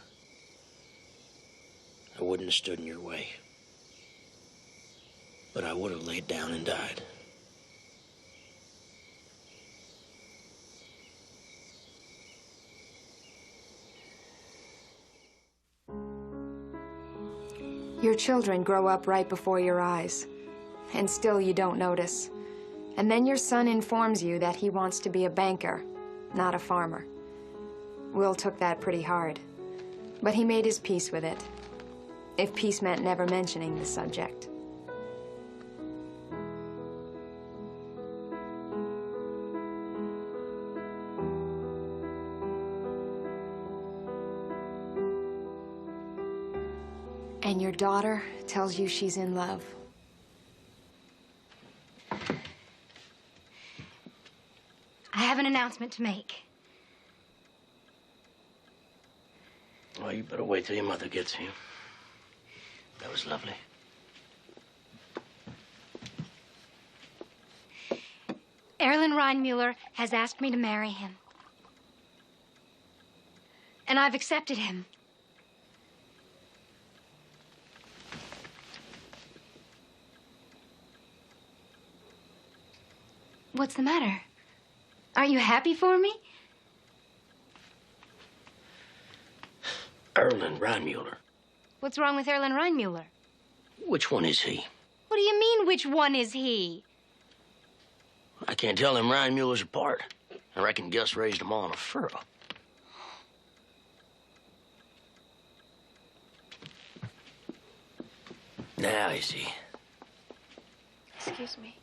I wouldn't have stood in your way. But I would have laid down and died. Your children grow up right before your eyes, and still you don't notice. And then your son informs you that he wants to be a banker, not a farmer. Will took that pretty hard, but he made his peace with it, if peace meant never mentioning the subject. And your daughter tells you she's in love. I have an announcement to make. Well, you better wait till your mother gets here. That was lovely. Erlen Reinmuller has asked me to marry him. And I've accepted him. What's the matter? Aren't you happy for me? Erland Reinmuller. What's wrong with Erland Reinmuller? Which one is he? What do you mean, which one is he? I can't tell them Reinmullers apart. I reckon Gus raised them all in a furrow. Now I see. Excuse me.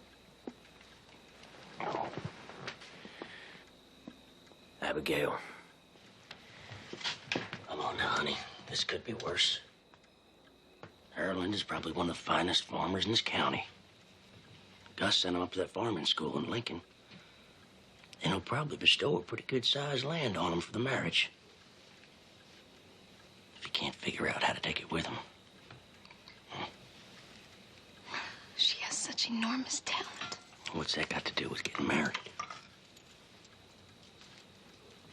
Abigail. Come on now, honey. This could be worse. Erland is probably one of the finest farmers in this county. Gus sent him up to that farming school in Lincoln. And he'll probably bestow a pretty good-sized land on him for the marriage. If he can't figure out how to take it with him. She has such enormous talent. What's that got to do with getting married?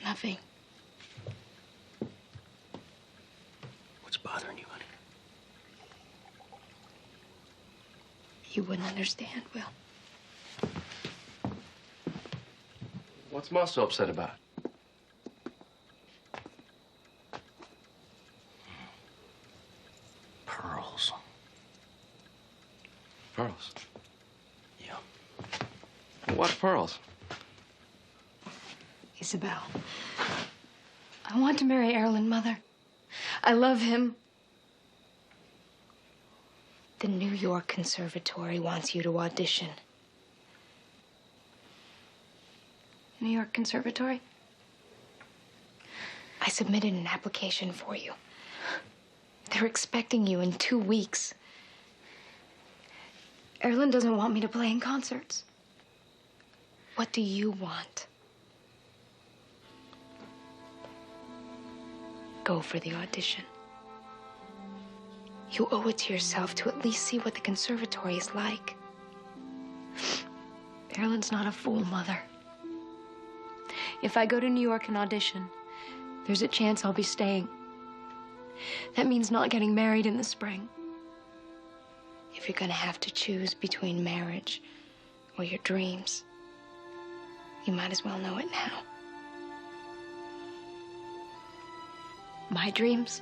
Nothing. What's bothering you, honey? You wouldn't understand, Will. What's Ma so upset about? Pearls. Pearls? Yeah. What pearls? Isabel, I want to marry Erland, Mother. I love him. The New York Conservatory wants you to audition. New York Conservatory? I submitted an application for you. They're expecting you in 2 weeks. Erland doesn't want me to play in concerts. What do you want? Go for the audition. You owe it to yourself to at least see what the conservatory is like. Erland's not a fool, Mother. If I go to New York and audition, there's a chance I'll be staying. That means not getting married in the spring. If you're gonna have to choose between marriage or your dreams, you might as well know it now. My dreams?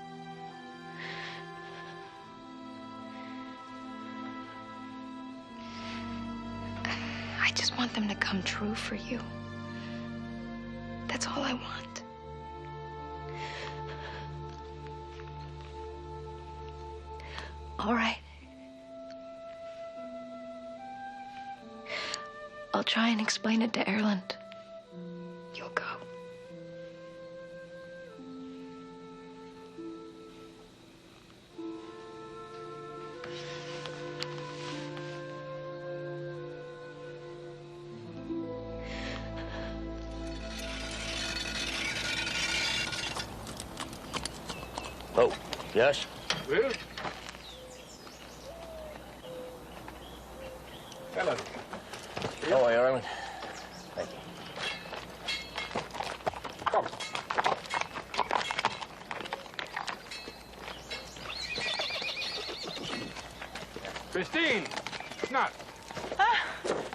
I just want them to come true for you. That's all I want. All right. I'll try and explain it to Erland. You'll go. Oh, yes? Will? Hello. How are you, Erland? Thank you. Come. Christine! Not.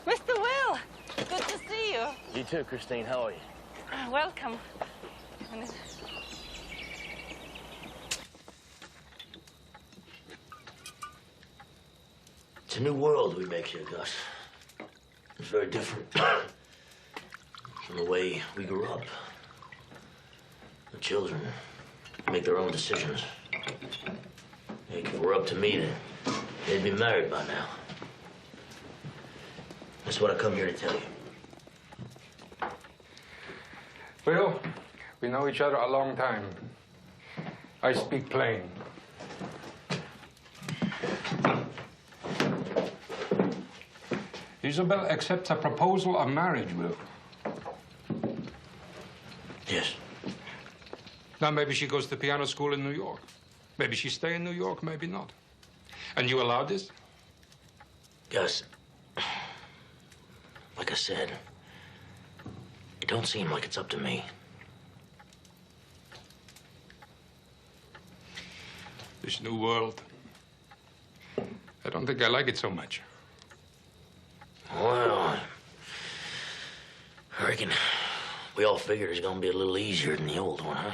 Mr. Will, good to see you. You too, Christine. How are you? Welcome. It's a new world we make here, Gus. It's very different from the way we grew up. The children make their own decisions. If it were up to me, they'd be married by now. That's what I come here to tell you. Will, we know each other a long time. I speak plain. Isabel accepts a proposal of marriage, Will. Yes. Now, maybe she goes to piano school in New York. Maybe she stays in New York, maybe not. And you allow this? Gus, like I said, it don't seem like it's up to me. This new world. I don't think I like it so much. Well, I reckon we all figured it's gonna be a little easier than the old one, huh?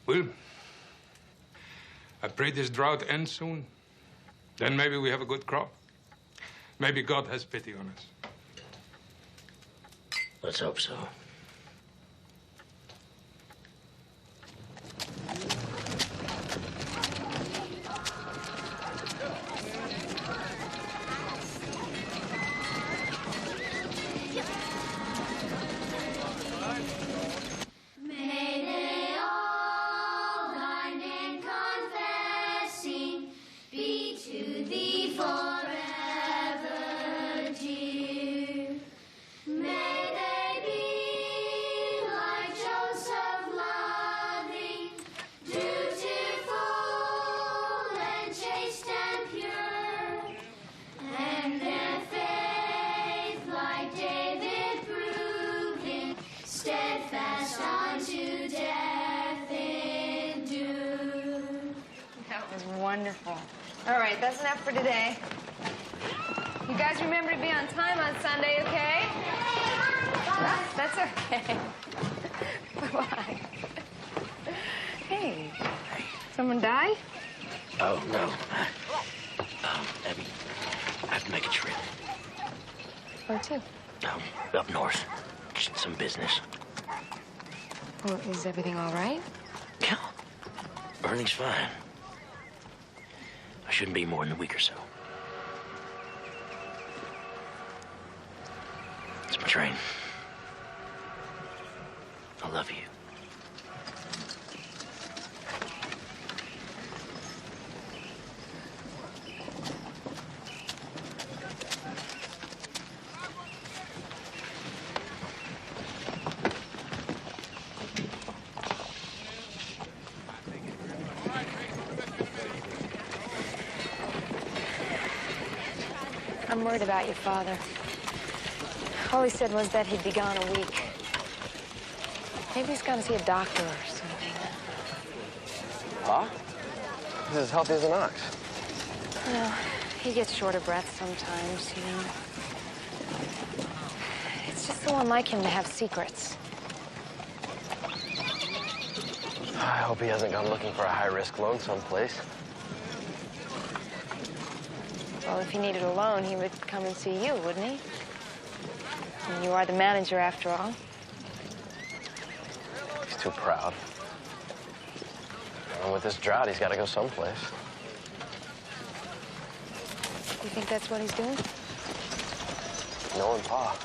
Well, I pray this drought ends soon. Then maybe we have a good crop. Maybe God has pity on us. Let's hope so. May they all thine and confessing be to thee forever dear. May they be like Joseph loving, dutiful and chaste and pure, and their faith like David proving, steadfast unto death endure. That was wonderful. All right, that's enough for today. You guys remember to be on time on Sunday, okay? That's okay. Bye. Hey, someone die? Oh, no. Abby, I have to make a trip. Where to? Up north. Just some business. Well, is everything all right? Yeah. Everything's fine. I shouldn't be more than a week or so. It's my train. I love you. I'm worried about your father. All he said was that he'd be gone a week. Maybe he's gone to see a doctor or something. Pa? He's as healthy as an ox. Well, he gets short of breath sometimes, you know. It's just so unlike him to have secrets. I hope he hasn't gone looking for a high-risk loan someplace. Well, if he needed a loan, he would come and see you, wouldn't he? I mean, you are the manager, after all. He's too proud. And with this drought, he's got to go someplace. You think that's what he's doing? Knowing Pa.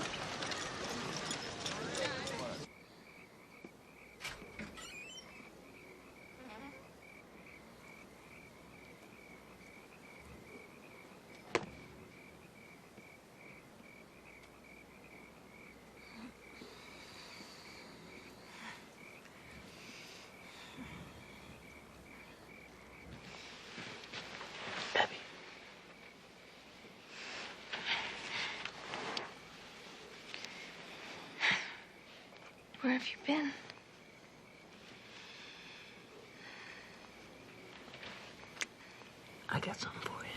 Where have you been? I got something for you.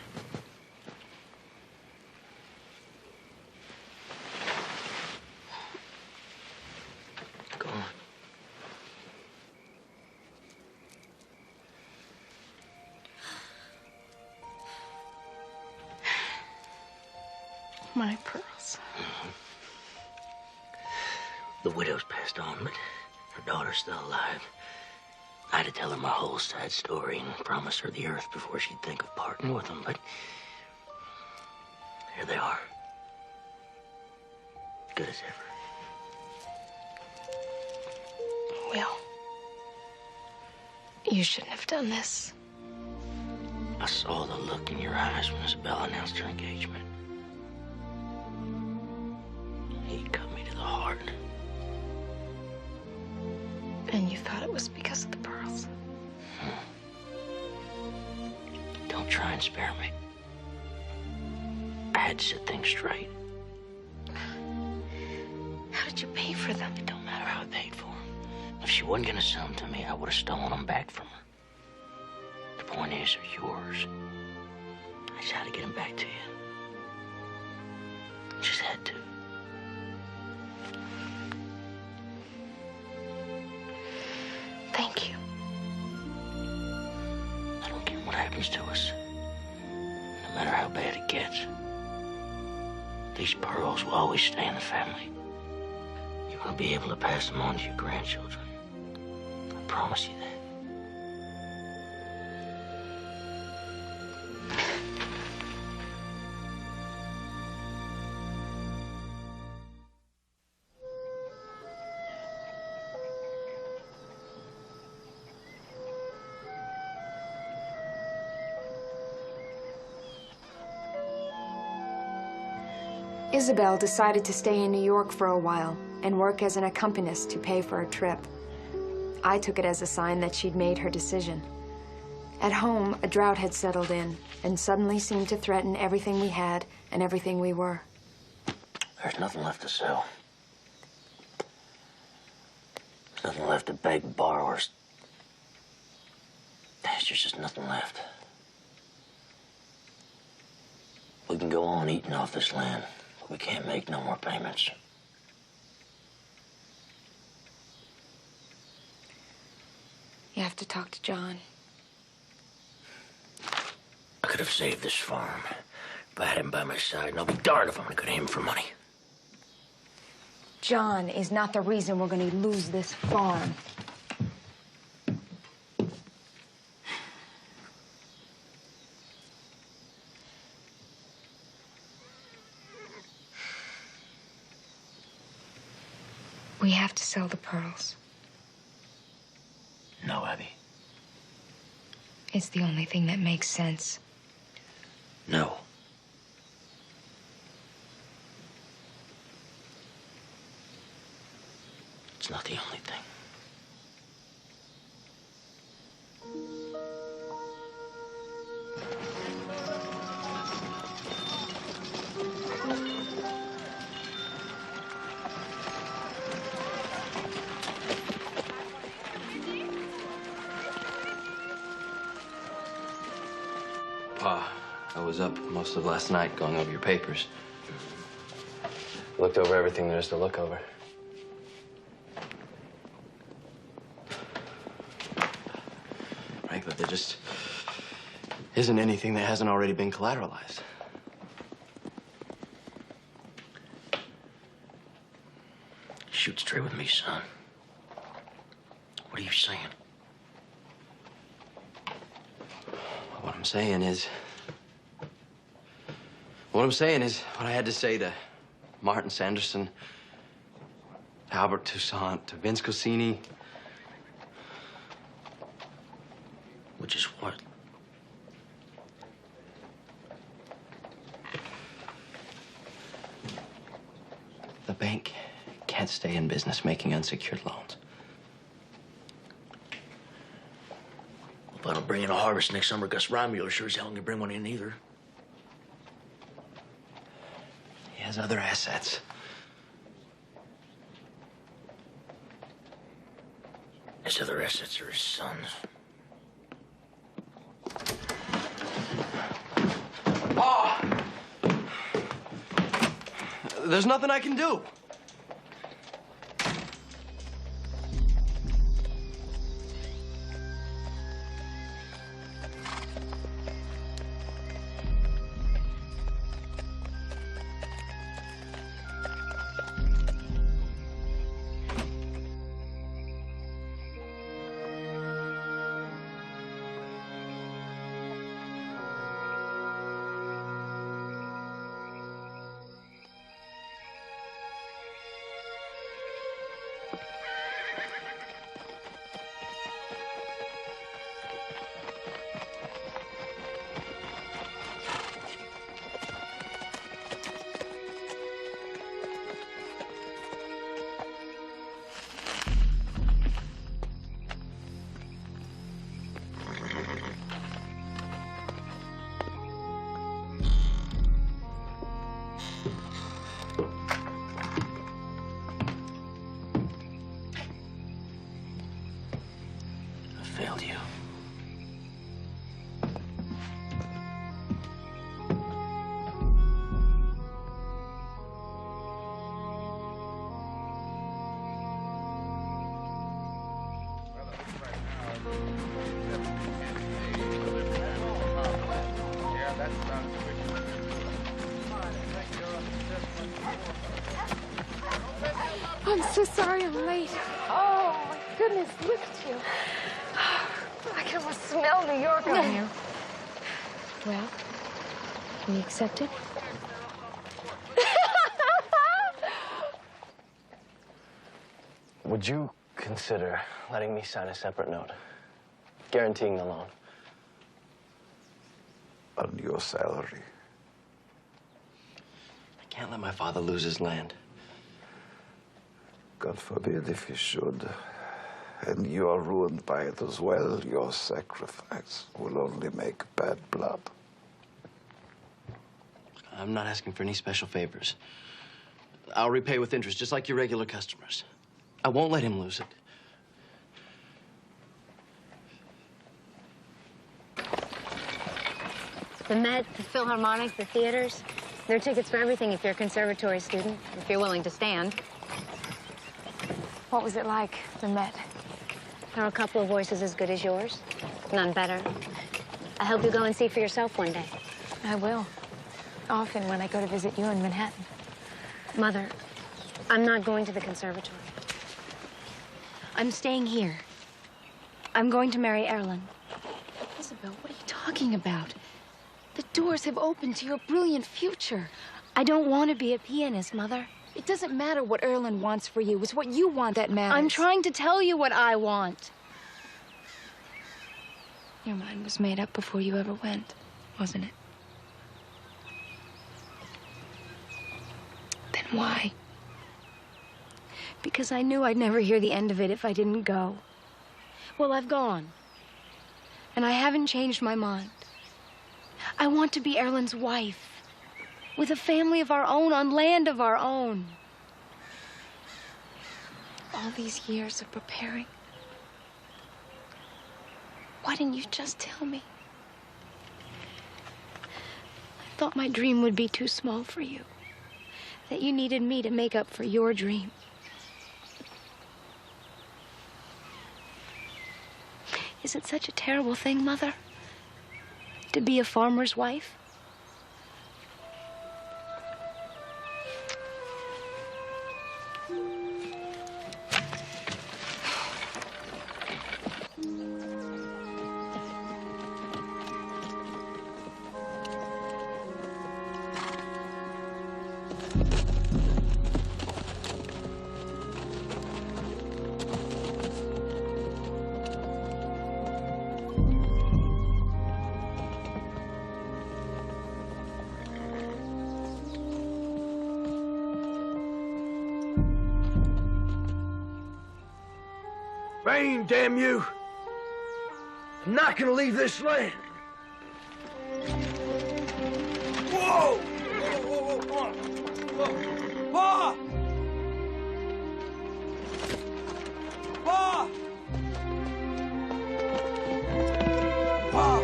Go on. My pearls. The widow's passed on, but her daughter's still alive. I had to tell her my whole sad story and promise her the earth before she'd think of parting with them, but here they are. Good as ever. Will, you shouldn't have done this. I saw the look in your eyes when Isabella announced her engagement. It cut me to the heart. And you thought it was because of the pearls? Don't try and spare me. I had to set things straight. How did you pay for them? It don't matter how I paid for them. If she wasn't gonna sell them to me, I would have stolen them back from her. The point is, they're yours. I just had to get them back to you. Just had to. Thank you. I don't care what happens to us. No matter how bad it gets. These pearls will always stay in the family. You're gonna be able to pass them on to your grandchildren. I promise you that. Isabel decided to stay in New York for a while and work as an accompanist to pay for her trip. I took it as a sign that she'd made her decision. At home, a drought had settled in and suddenly seemed to threaten everything we had and everything we were. There's nothing left to sell. There's nothing left to beg borrowers. There's just nothing left. We can go on eating off this land, but we can't make no more payments. You have to talk to John. I could have saved this farm if I had him by my side, and I'll be darned if I'm gonna go to him for money. John is not the reason we're going to lose this farm. We have to sell the pearls. No, Abby. It's the only thing that makes sense. No. It's not the only thing. Pa, I was up most of last night going over your papers. Looked over everything there is to look over. Right, but there just isn't anything that hasn't already been collateralized. Shoot straight with me, son. What are you saying? What I'm saying is what I had to say to Martin Sanderson, to Albert Toussaint, to Vince Cosini. Which is what? The bank can't stay in business making unsecured loans. If I don't bring in a harvest next summer, Gus Romeo sure as hell ain't gonna bring one in either. He has other assets. His other assets are his sons. Pa! There's nothing I can do. I'm so sorry I'm late. Oh, my goodness, look at you. I can almost smell New York on you. Well, can you accept it? Would you consider letting me sign a separate note, guaranteeing the loan? On your salary. I can't let my father lose his land. God forbid if he should. And you are ruined by it as well. Your sacrifice will only make bad blood. I'm not asking for any special favors. I'll repay with interest, just like your regular customers. I won't let him lose it. The Met, the Philharmonic, the theaters. There are tickets for everything if you're a conservatory student, if you're willing to stand. What was it like, the Met? There are a couple of voices as good as yours. None better. I hope you go and see for yourself one day. I will. Often when I go to visit you in Manhattan. Mother, I'm not going to the conservatory. I'm staying here. I'm going to marry Erlen. Isabel, what are you talking about? The doors have opened to your brilliant future. I don't want to be a pianist, Mother. It doesn't matter what Erlen wants for you. It's what you want that matters. I'm trying to tell you what I want. Your mind was made up before you ever went, wasn't it? Then why? Because I knew I'd never hear the end of it if I didn't go. Well, I've gone. And I haven't changed my mind. I want to be Erlen's wife. With a family of our own, on land of our own. All these years of preparing. Why didn't you just tell me? I thought my dream would be too small for you. That you needed me to make up for your dream. Is it such a terrible thing, Mother? To be a farmer's wife? Vain, damn you! I'm not gonna leave this land. Whoa! Whoa, whoa, whoa, whoa! Pa! Pa! Pa!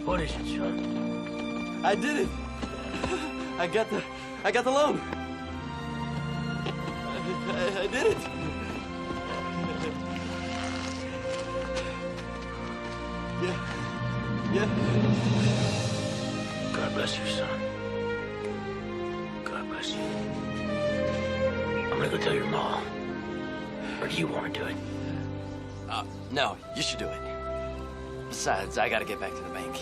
What is it, son? I did it. I got the loan. I did it. Yeah. God bless you, son. God bless you. I'm gonna go tell your mom. Or do you want to do it? No, you should do it. Besides, I gotta get back to the bank.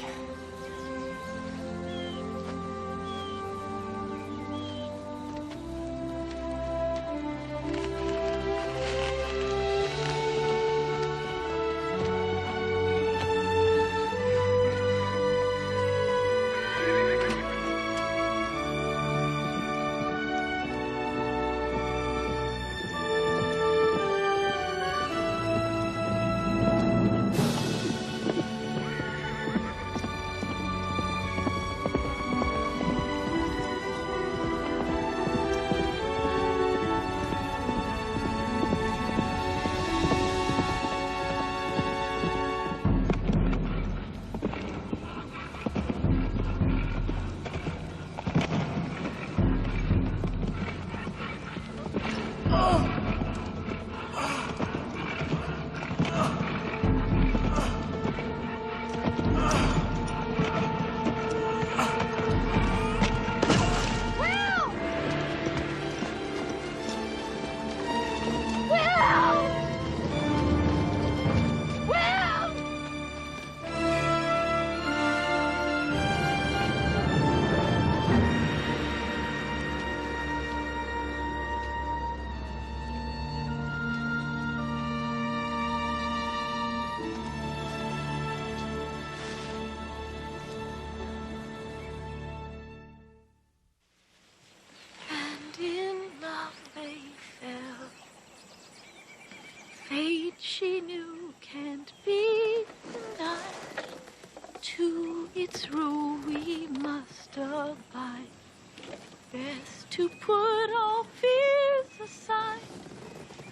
best to put all fears aside.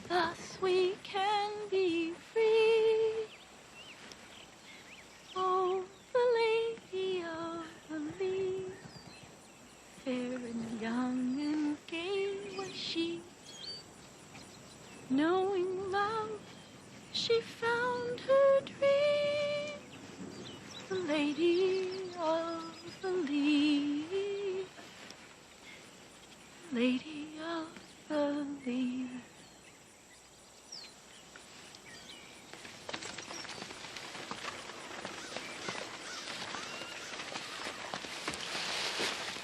Thus we can be free. Oh, the lady of the lea, fair and young and gay was she. Knowing love, she found her dream. The lady of the lea, lady of the lea.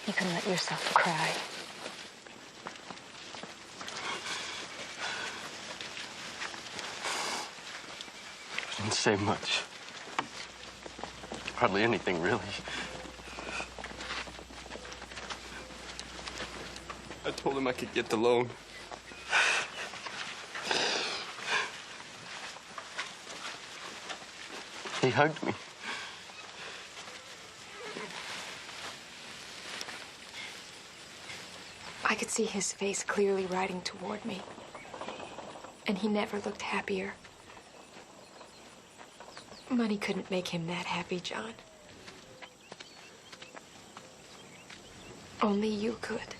You can let yourself cry. I didn't say much. Hardly anything, really. I told him I could get the loan. He hugged me. I could see his face clearly riding toward me. And he never looked happier. Money couldn't make him that happy, John. Only you could.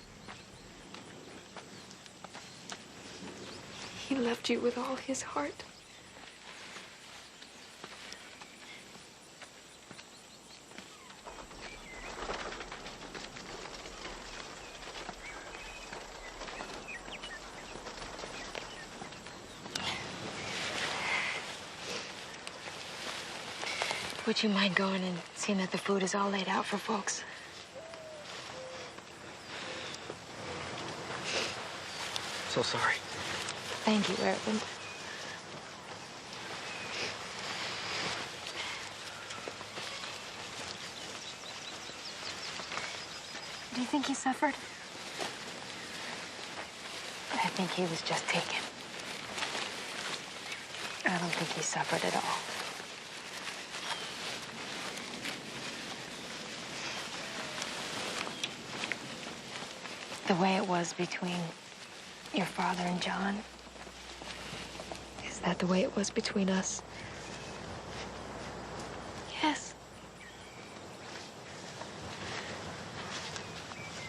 He loved you with all his heart. Would you mind going and seeing that the food is all laid out for folks? So sorry. Thank you, Erwin. Do you think he suffered? I think he was just taken. I don't think he suffered at all. The way it was between your father and John, is that the way it was between us? Yes.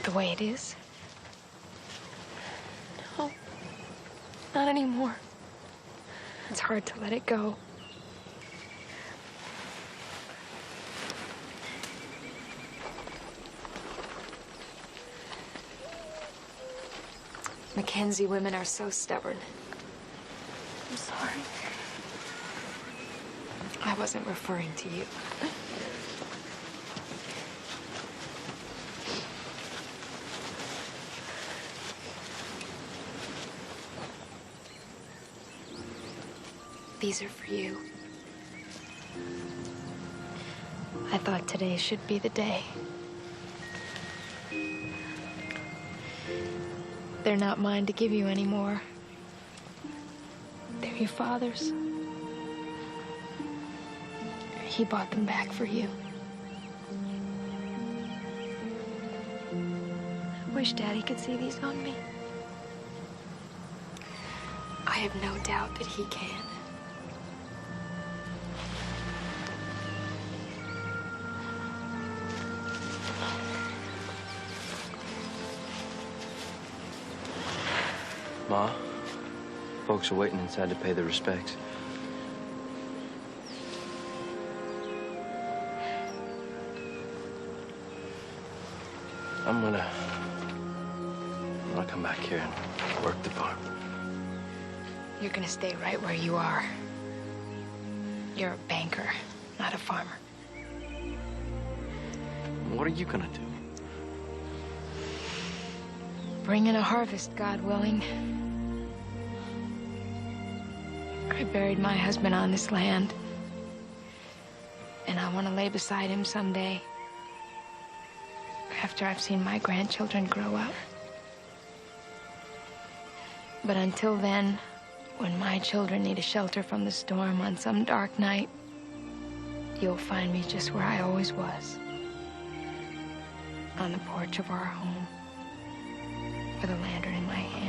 The way it is? No, not anymore. It's hard to let it go. Mackenzie women are so stubborn. I'm sorry. I wasn't referring to you. These are for you. I thought today should be the day. They're not mine to give you anymore. They're your father's. He bought them back for you. I wish Daddy could see these on me. I have no doubt that he can. Ma, folks are waiting inside to pay their respects. I'm gonna come back here and work the farm. You're gonna stay right where you are. You're a banker, not a farmer. What are you gonna do? Bring in a harvest, God willing. I buried my husband on this land, and I want to lay beside him someday, after I've seen my grandchildren grow up. But until then, when my children need a shelter from the storm on some dark night, you'll find me just where I always was, on the porch of our home. with a lantern in my hand.